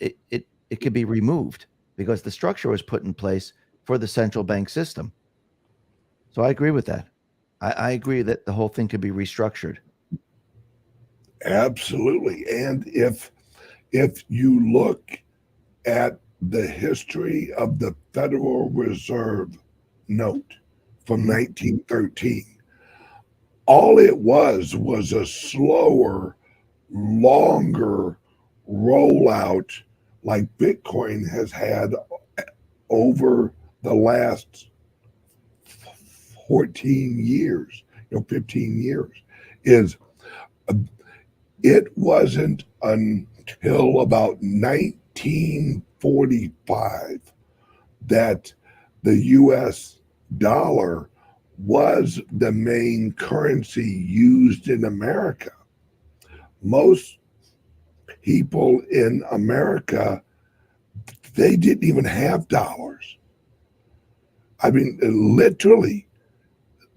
It could be removed because the structure was put in place for the central bank system. So I agree with that. I agree that the whole thing could be restructured. Absolutely. And if you look at the history of the Federal Reserve note from Hmm. 1913, all it was a slower, longer rollout like Bitcoin has had over the last 14 years, 15 years, is it wasn't until about 1945 that the US dollar was the main currency used in America. Most people in America, they didn't even have dollars. I mean, literally,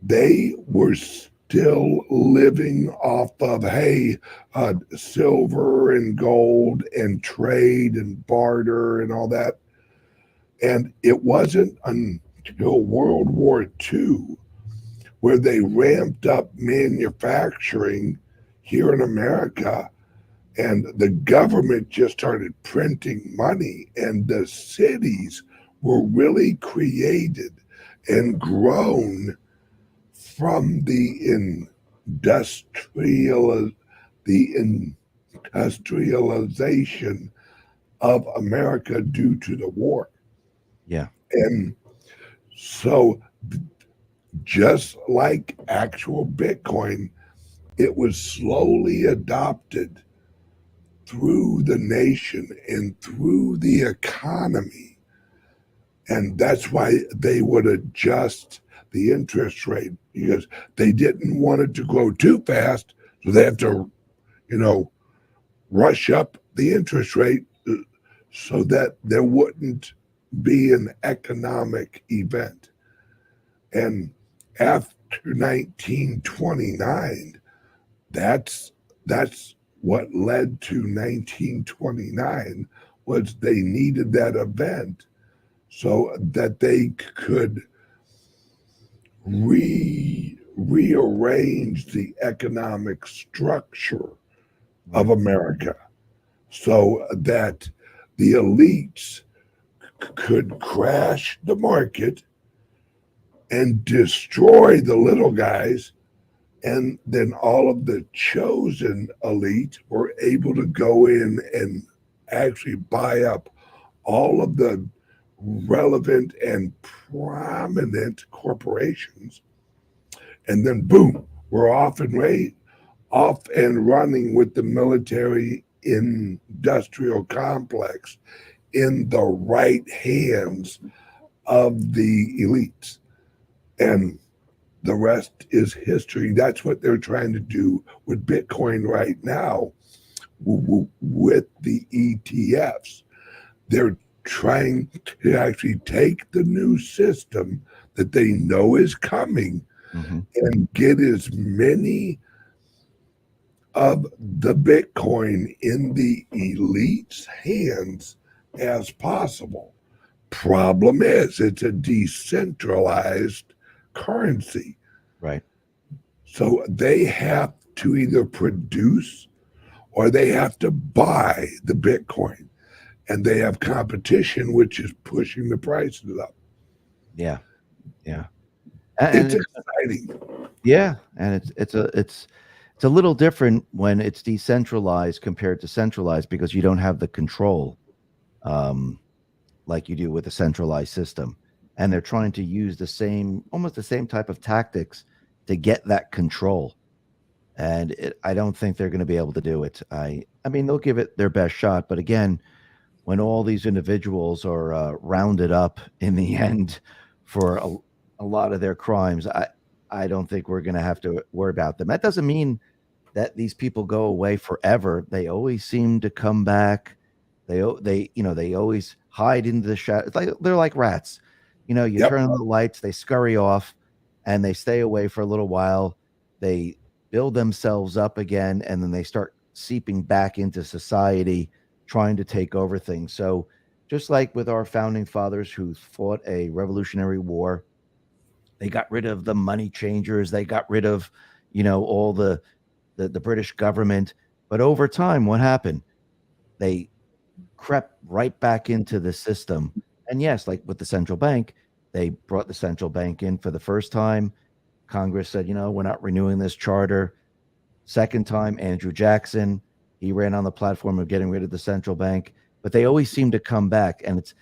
they were still living off of, hey, silver and gold and trade and barter and all that. And it wasn't until World War II where they ramped up manufacturing here in America, and the government just started printing money, and the cities were really created and grown from industrial the industrialization of America due to the war. Yeah. And so, just like actual Bitcoin, it was slowly adopted through the nation and through the economy. And that's why they would adjust the interest rate because they didn't want it to grow too fast. So they have to, you know, rush up the interest rate so that there wouldn't be an economic event. And after 1929, that's that's what led to 1929 was they needed that event so that they could rearrange the economic structure of Right. America so that the elites could crash the market and destroy the little guys. And then all of the chosen elite were able to go in and actually buy up all of the relevant and prominent corporations. And then boom, we're off and running with the military industrial complex in the right hands of the elites. And the rest is history. That's what they're trying to do with Bitcoin right now with the ETFs. They're trying to actually take the new system that they know is coming Hmm. and get as many of the Bitcoin in the elite's hands as possible. Problem is, it's a decentralized currency. Right. So they have to either produce or they have to buy the Bitcoin. And they have competition, which is pushing the prices up. Yeah. Yeah. And It's it's exciting. yeah, and it's a little different when it's decentralized compared to centralized because you don't have the control um, like you do with a centralized system. And they're trying to use the same, almost the same type of tactics to get that control. And I don't think they're going to be able to do it. I mean, they'll give it their best shot, but again, when all these individuals are rounded up in the end for a lot of their crimes, I don't think we're going to have to worry about them. That doesn't mean that these people go away forever. They always seem to come back They always hide into the shadow. It's like they're like rats. You Yep. turn on the lights, they scurry off, and they stay away for a little while. They build themselves up again, and then they start seeping back into society, trying to take over things. So, just like with our founding fathers who fought a revolutionary war, they got rid of the money changers. They got rid of, all the British government. But over time, what happened? They crept right back into the system. And yes, like with the central bank, they brought the central bank in for the first time. Congress said, we're not renewing this charter. Second time, Andrew Jackson, he ran on the platform of getting rid of the central bank. But they always seem to come back. And it's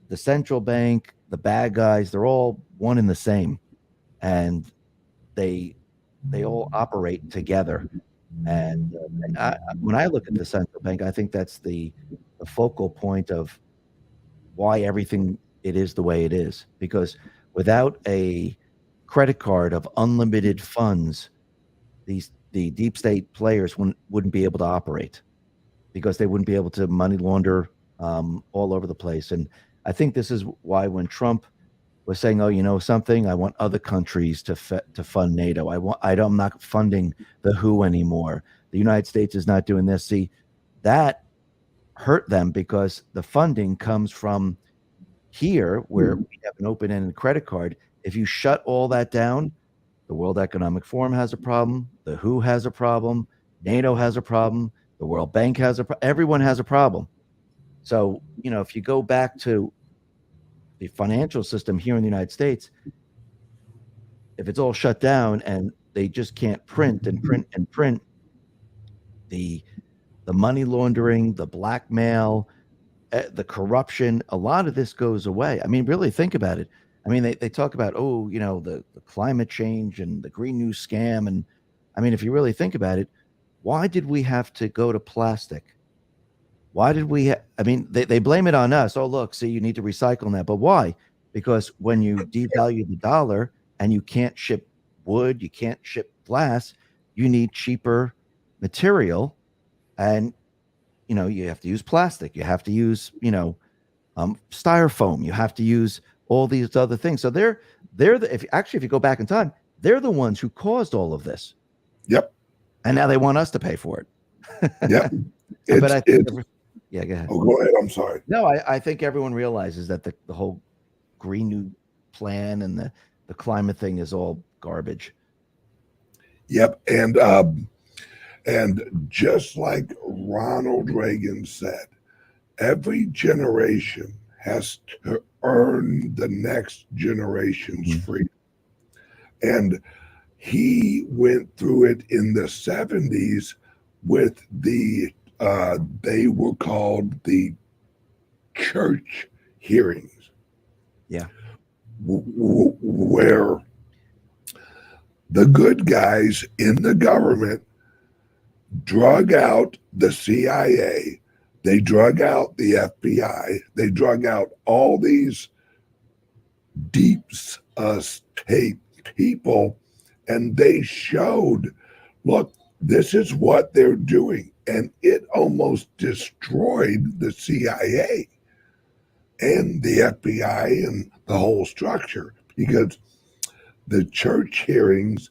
the central bank, the bad guys, they're all one and the same. And they they all operate together. When I look at the central bank, I think that's the focal point of why everything it is the way it is. Because without a credit card of unlimited funds, the deep state players wouldn't be able to operate because they wouldn't be able to money launder all over the place. And I think this is why when Trump was saying, "Oh, you know something? I want other countries to fund NATO. I'm not funding the WHO anymore. The United States is not doing this." See, that hurt them because the funding comes from here, where we have an open-ended credit card. If you shut all that down, the World Economic Forum has a problem. The WHO has a problem. NATO has a problem. The World Bank has everyone has a problem. So, if you go back to the financial system here in the United States, if it's all shut down and they just can't print and print and print, the the money laundering, the blackmail, the corruption, a lot of this goes away. I mean, really think about it. I mean, they talk about, oh, the climate change and the Green New Scam. And I mean, if you really think about it, why did we have to go to plastic? Why did I mean, they blame it on us. Oh, look, see, you need to recycle that. But why? Because when you devalue the dollar and you can't ship wood, you can't ship glass, you need cheaper material. And, you have to use plastic. You have to use, styrofoam. You have to use all these other things. So if you go back in time, they're the ones who caused all of this. Yep. And now they want us to pay for it. Yep. But I think yeah, go ahead. Oh, go ahead. I'm sorry. No, I think everyone realizes that the whole Green New Plan and the climate thing is all garbage. Yep. And just like Ronald Reagan said, every generation has to earn the next generation's freedom. And he went through it in the 70s with they were called the church hearings. Yeah. Where the good guys in the government drug out the CIA, they drug out the FBI, they drug out all these deep state people, and they showed, look, this is what they're doing. And it almost destroyed the CIA and the FBI and the whole structure, because the church hearings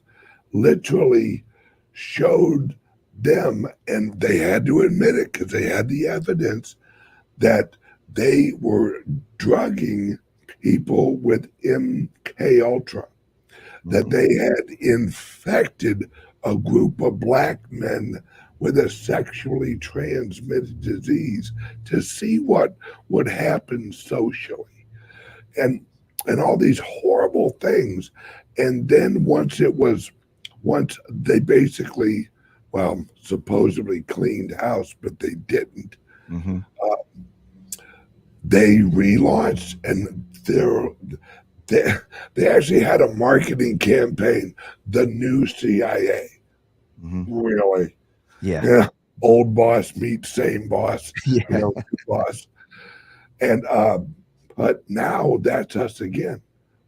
literally showed them, and they had to admit it because they had the evidence, that they were drugging people with MK Ultra, that they had infected a group of black men with a sexually transmitted disease to see what would happen socially, and all these horrible things. And then once they basically, well, supposedly cleaned house, but they didn't. They relaunched, and they actually had a marketing campaign, the new CIA. Really? Yeah. Old boss meets same boss. Yeah. New boss. And but now that's us again.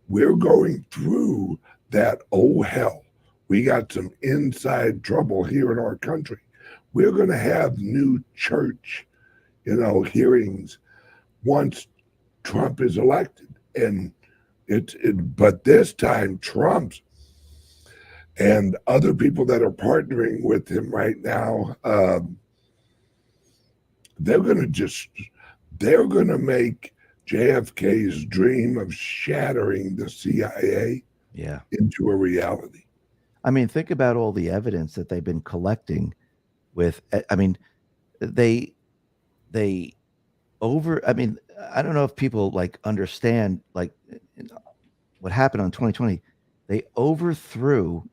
We're going through that. Oh hell, we got some inside trouble here in our country. We're going to have new church hearings once Trump is elected. And but this time Trump's and other people that are partnering with him right now, they're going to just they're going to make JFK's dream of shattering the CIA Yeah. into a reality. I mean, think about all the evidence that they've been collecting with, I mean, they, they I mean, I don't know if people like understand like what happened on 2020. They overthrew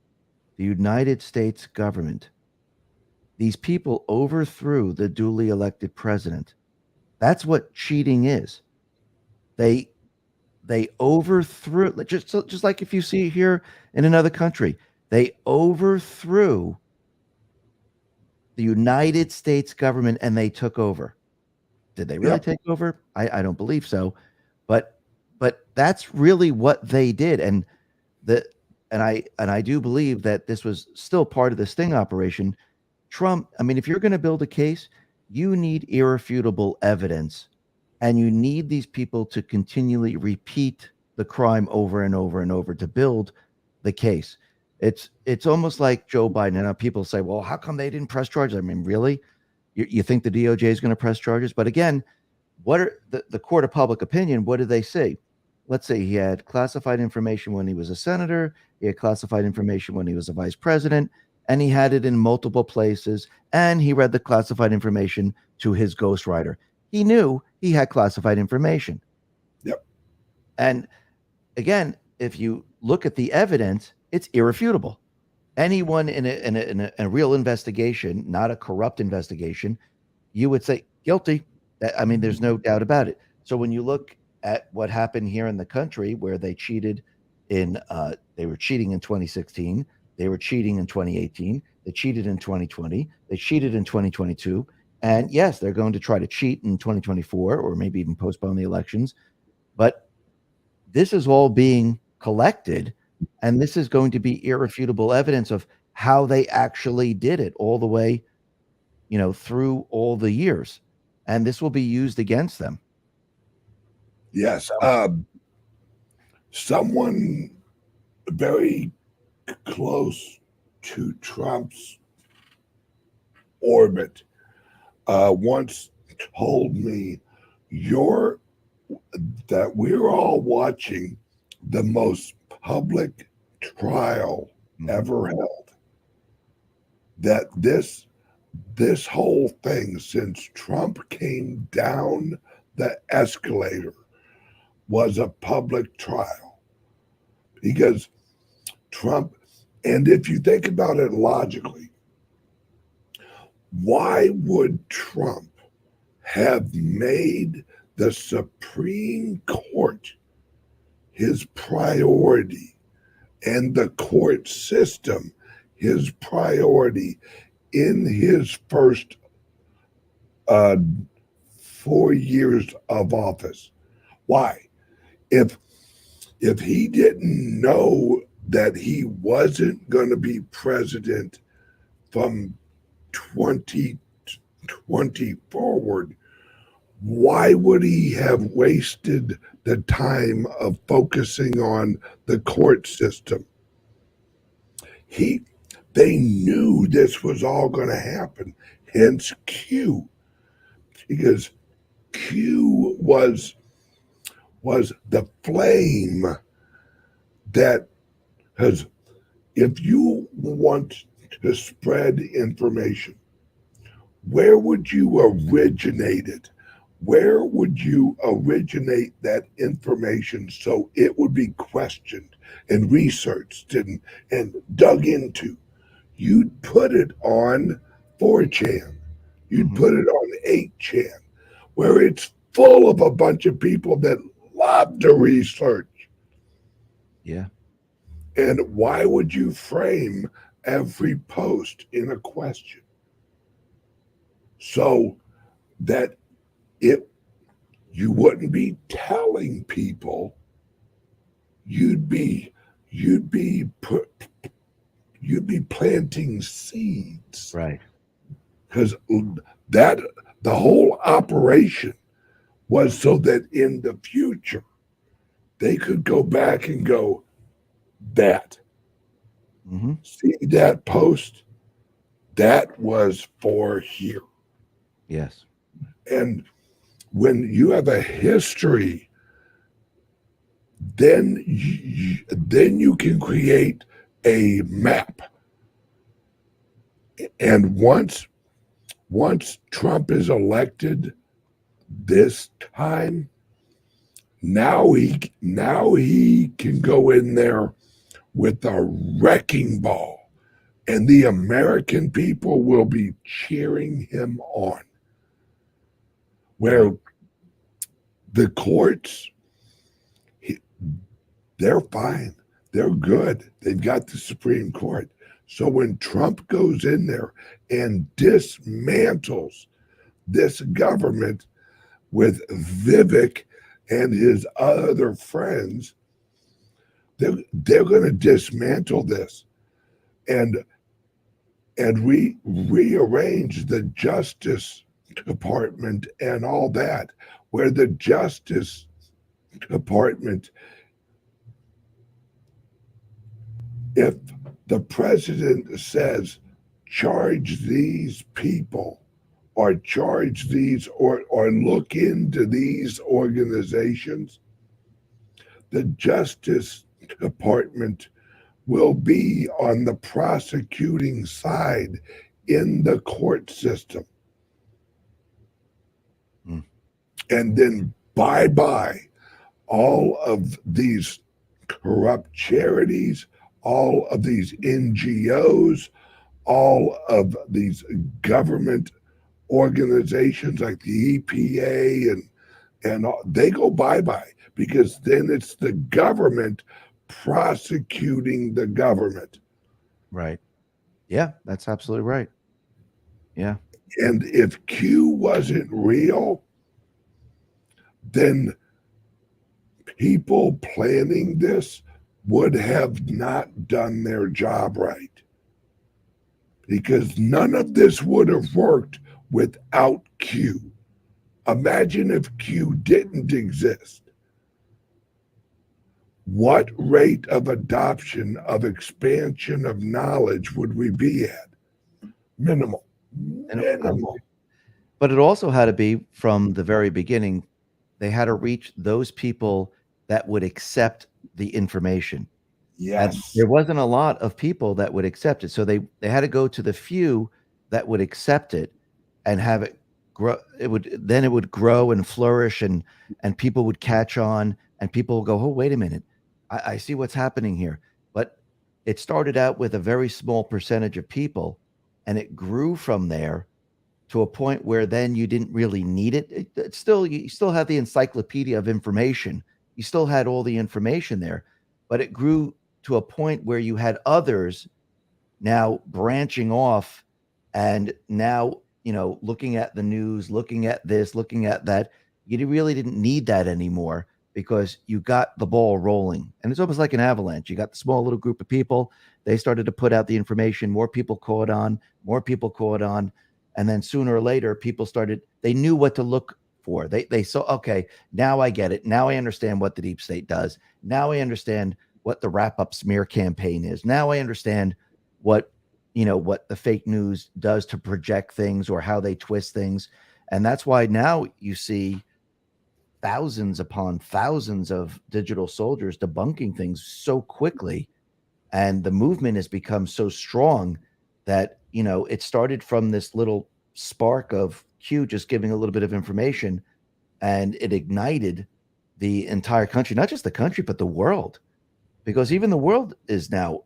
the United States government. These people overthrew the duly elected president. That's what cheating is. They they overthrew, just like if you see here in another country, they overthrew the United States government and they took over. Did they really Yep. take over? I don't believe so, but that's really what they did, the and I do believe that this was still part of the sting operation. Trump, I mean, if you're going to build a case, you need irrefutable evidence, and you need these people to continually repeat the crime over and over and over to build the case. It's almost like Joe Biden. And people say, "Well, how come they didn't press charges?" I mean, really? You think the DOJ is going to press charges? But again, what are the court of public opinion? What did they say? Let's say he had classified information when he was a senator, he had classified information when he was a vice president, and he had it in multiple places, and he read the classified information to his ghostwriter. He knew he had classified information. Yep. And again, if you look at the evidence, it's irrefutable. Anyone in a real investigation, not a corrupt investigation, you would say guilty. I mean, there's no doubt about it. So when you look at what happened here in the country, where they were cheating in 2016, they were cheating in 2018, they cheated in 2020, they cheated in 2022, and yes, they're going to try to cheat in 2024 or maybe even postpone the elections. But this is all being collected, and this is going to be irrefutable evidence of how they actually did it all the way, through all the years, and this will be used against them. Yes. Someone very close to Trump's orbit once told me you're that we're all watching the most public trial ever held. That this whole thing since Trump came down the escalator was a public trial because Trump, and if you think about it logically, why would Trump have made the Supreme Court his priority and the court system his priority in his first 4 years of office? Why? If he didn't know that he wasn't going to be president from 2020 forward, why would he have wasted the time of focusing on the court system? They knew this was all going to happen, hence Q, because Q was the flame that has, if you want to spread information, where would you originate it? Where would you originate that information so it would be questioned and researched and dug into? You'd put it on 4chan. You'd put it on 8chan, where it's full of a bunch of people that love to research. Yeah. And why would you frame every post in a question? So that it you wouldn't be telling people, you'd be planting seeds. Right. Because that The whole operation was so that in the future they could go back and go, that, Mm-hmm. see that post? That was for here. Yes. And when you have a history, then you can create a map. And once Trump is elected this time, now he can go in there with a wrecking ball, and the American people will be cheering him on. Where Right. the courts, they're fine, they're good. They've got the Supreme Court. So when Trump goes in there and dismantles this government with Vivek and his other friends, they're going to dismantle this and rearrange the Justice Department and all that, where the Justice Department, if the president says charge these people or charge these or look into these organizations, the Justice Department will be on the prosecuting side in the court system. Mm. And then bye bye all of these corrupt charities, all of these NGOs, all of these government organizations like the EPA and they go bye bye, because then it's the government prosecuting the government. Right. Yeah, that's absolutely right. Yeah. And if Q wasn't real, then people planning this would have not done their job right, because none of this would have worked without Q. Imagine if Q didn't exist. What rate of adoption, of expansion of knowledge would we be at? Minimal. And Minimal. but it also had to be from the very beginning. They had to reach those people that would accept the information. And Yes. there wasn't a lot of people that would accept it. So they had to go to the few that would accept it and have it grow. It would grow and flourish, and people would catch on, and people would go, oh, wait a minute. I see what's happening here. But it started out with a very small percentage of people, and it grew from there to a point where then you didn't really need it. It still, you still had the encyclopedia of information. You still had all the information there, but it grew to a point where you had others now branching off, and now, looking at the news, looking at this, looking at that. You really didn't need that anymore, because you got the ball rolling, and it's almost like an avalanche. You got the small little group of people, they started to put out the information, more people caught on, more people caught on, and then sooner or later people started, they knew what to look for. They saw, okay, now I get it, now I understand what the deep state does, now I understand what the wrap up smear campaign is, now I understand what, what the fake news does to project things or how they twist things. And that's why now you see thousands upon thousands of digital soldiers debunking things so quickly, and the movement has become so strong that, it started from this little spark of Q just giving a little bit of information, and it ignited the entire country, not just the country but the world, because even the world is now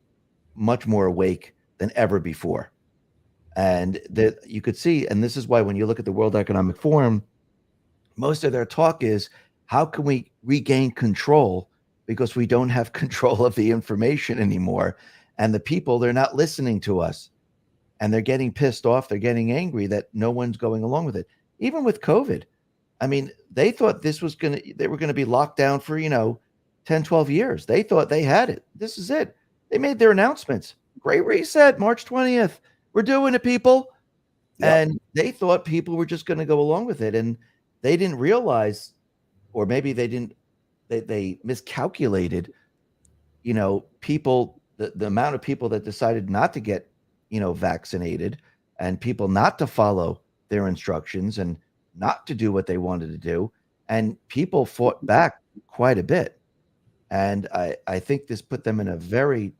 much more awake than ever before. And that you could see, and this is why when you look at the World Economic Forum, most of their talk is, how can we regain control, because we don't have control of the information anymore, and the people, they're not listening to us, and they're getting pissed off, they're getting angry that no one's going along with it. Even with COVID, I mean, they thought they were going to be locked down for 10, 12 years. They thought they had it, this is it. They made their announcements, great reset, March 20th, we're doing it, people. Yep. And they thought people were just going to go along with it. And they didn't realize, or maybe they miscalculated, the amount of people that decided not to get, vaccinated, and people not to follow their instructions and not to do what they wanted to do. And people fought back quite a bit. And I think this put them in a very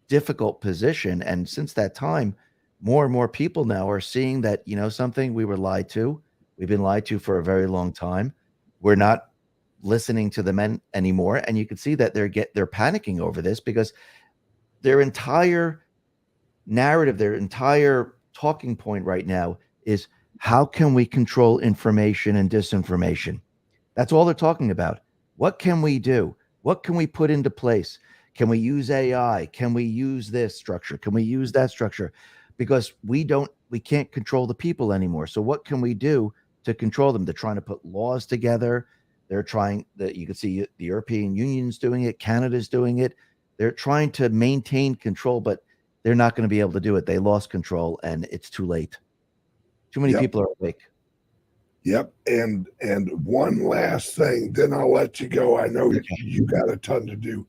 difficult position. And since that time, more and more people now are seeing that, something, we were lied to. We've been lied to for a very long time. We're not listening to the men anymore. And you can see that they're panicking over this because their entire narrative, their entire talking point right now is, how can we control information and disinformation? That's all they're talking about. What can we do? What can we put into place? Can we use AI? Can we use this structure? Can we use that structure? Because we can't control the people anymore. So what can we do to control them? They're trying to put laws together. They're trying that, you can see the European Union's doing it, Canada's doing it. They're trying to maintain control, but they're not going to be able to do it. They lost control and it's too late. Too many Yep. people are awake. Yep. And one last thing, then I'll let you go. I know Okay. you got a ton to do.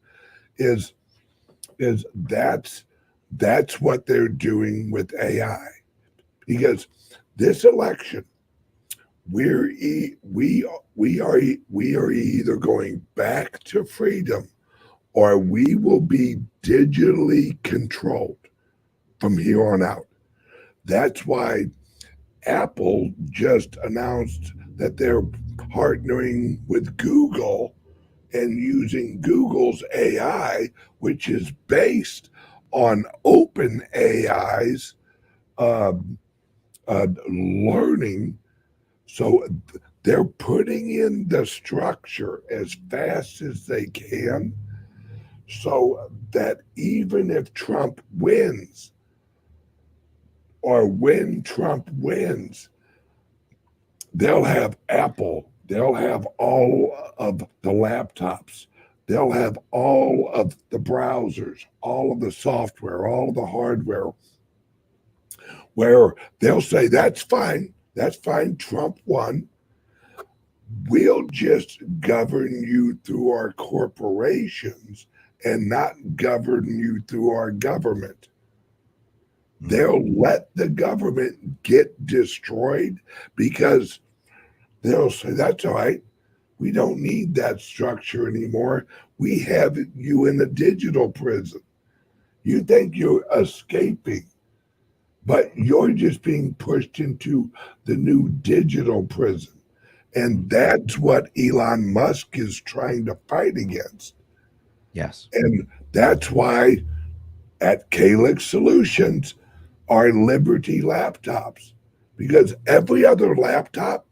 Is that's what they're doing with AI, because this election, we are either going back to freedom, or we will be digitally controlled from here on out. That's why Apple just announced that they're partnering with Google and using Google's AI, which is based on open AI's learning. So they're putting in the structure as fast as they can, so that even if Trump wins, or when Trump wins, they'll have Apple, they'll have all of the laptops, they'll have all of the browsers, all of the software, all of the hardware, where they'll say, that's fine, Trump won. We'll just govern you through our corporations and not govern you through our government. They'll let the government get destroyed, because they'll say, that's all right. We don't need that structure anymore. We have you in a digital prison. You think you're escaping, but you're just being pushed into the new digital prison. And that's what Elon Musk is trying to fight against. Yes. And that's why at CALIX Solutions, our Liberty laptops, because every other laptop,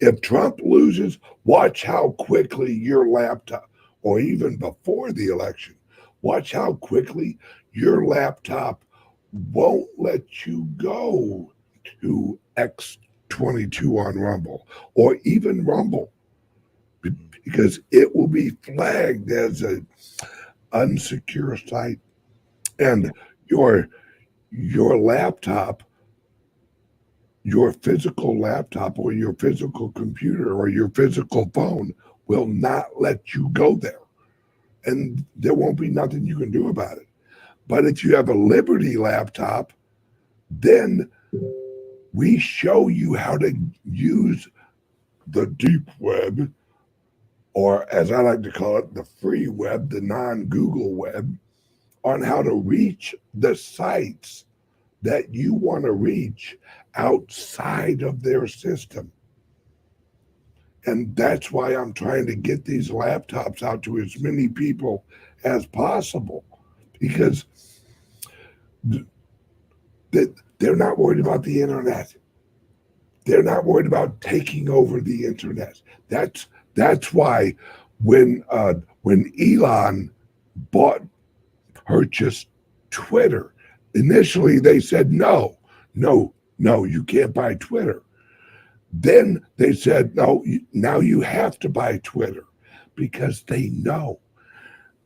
if Trump loses, watch how quickly your laptop, or even before the election, watch how quickly your laptop won't let you go to X22 on Rumble, or even Rumble, because it will be flagged as an unsecure site. And your laptop, your physical laptop, or your physical computer, or your physical phone will not let you go there. And there won't be nothing you can do about it. But if you have a Liberty laptop, then we show you how to use the deep web, or as I like to call it, the free web, the non-Google web, on how to reach the sites that you want to reach outside of their system. And that's why I'm trying to get these laptops out to as many people as possible, because they're not worried about the internet. They're not worried about taking over the internet. That's why when Elon purchased Twitter, initially they said no, you can't buy Twitter. Then they said, no, now you have to buy Twitter, because they know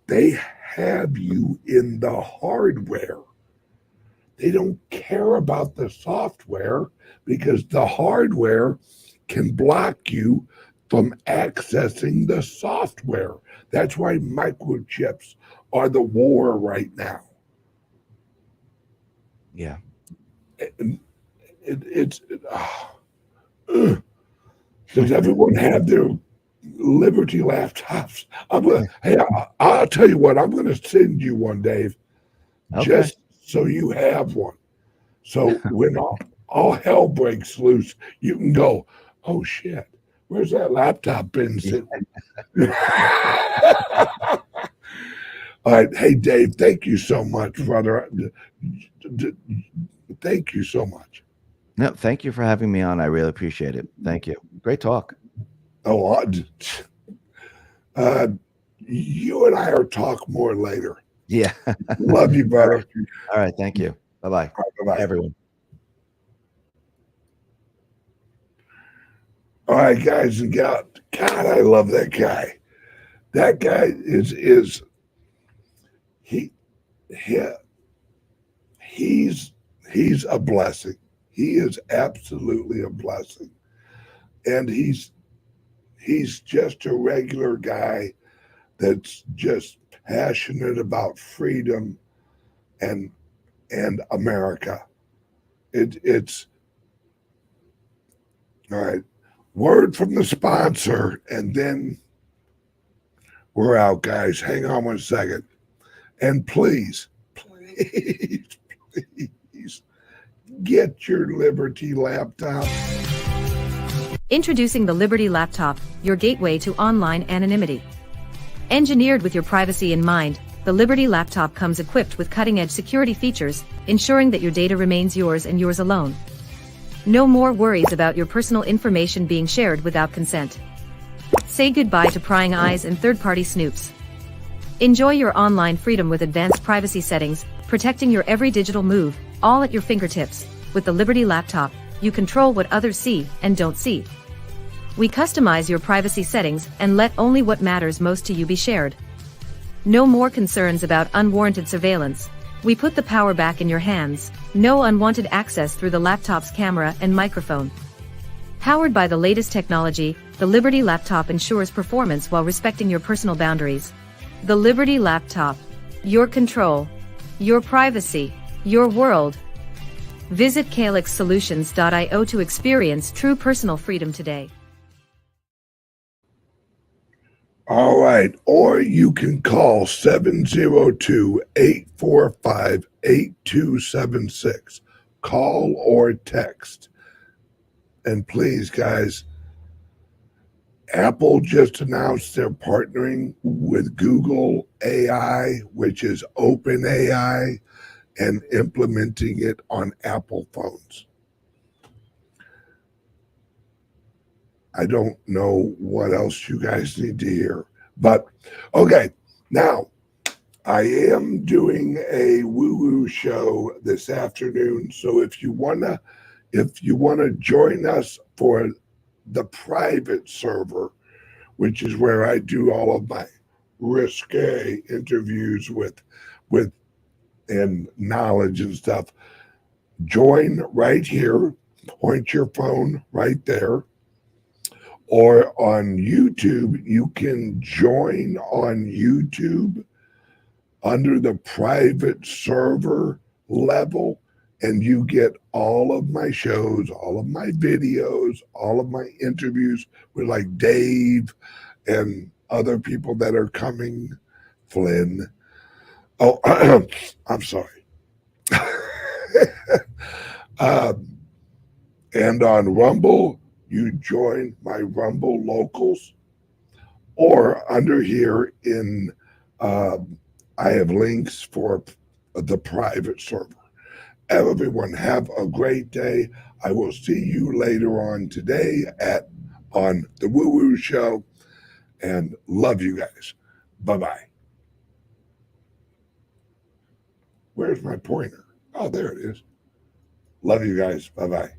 they have you in the hardware. They don't care about the software because the hardware can block you from accessing the software. That's why microchips are the war right now. Yeah. It's does everyone have their Liberty laptops? Hey, I'll tell you what. I'm gonna send you one, Dave, Okay. just so you have one. So when all hell breaks loose, you can go, oh shit, where's that laptop been Yeah. sitting? All right. Hey, Dave, thank you so much, brother. Thank you so much. No, thank you for having me on. I really appreciate it. Thank you. Great talk. Oh, uh, you and I are talk more later. Yeah. Love you, All right. brother. All right. Thank you. Bye-bye. Bye Bye, bye. everyone. All right, guys and gals. God, I love that guy. That guy is he, he he's he's a blessing. He is absolutely a blessing, and he's just a regular guy that's just passionate about freedom and America. It's all right. Word from the sponsor, and then we're out, guys. Hang on one second, and please, please get your Liberty laptop. Introducing the Liberty Laptop, your gateway to online anonymity. Engineered with your privacy in mind, the Liberty Laptop comes equipped with cutting-edge security features, ensuring that your data remains yours and yours alone. No more worries about your personal information being shared without consent. Say goodbye to prying eyes and third-party snoops. Enjoy your online freedom with advanced privacy settings, protecting your every digital move, all at your fingertips. With the Liberty Laptop, you control what others see and don't see. We customize your privacy settings and let only what matters most to you be shared. No more concerns about unwarranted surveillance. We put the power back in your hands. No unwanted access through the laptop's camera and microphone. Powered by the latest technology, the Liberty Laptop ensures performance while respecting your personal boundaries. The Liberty Laptop. Your control. Your privacy. Your world. Visit calixsolutions.io to experience true personal freedom today. All right. Or you can call 702-845-8276. Call or text. And please, guys, Apple just announced they're partnering with Google AI, which is Open AI, and implementing it on Apple phones. I don't know what else you guys need to hear. But okay, now I am doing a woo-woo show this afternoon. So if you wanna join us for the private server, which is where I do all of my risque interviews with and knowledge and stuff, join right here. Point your phone right there. Or on YouTube, you can join on YouTube under the private server level, and you get all of my shows, all of my videos, all of my interviews with like Dave and other people that are coming, Flynn. Oh, I'm sorry. um, and on Rumble, you join my Rumble locals, or under here in I have links for the private server. Everyone have a great day. I will see you later on today on the Woo Woo Show, and love you guys. Bye bye. Where's my pointer? Oh, there it is. Love you guys. Bye bye.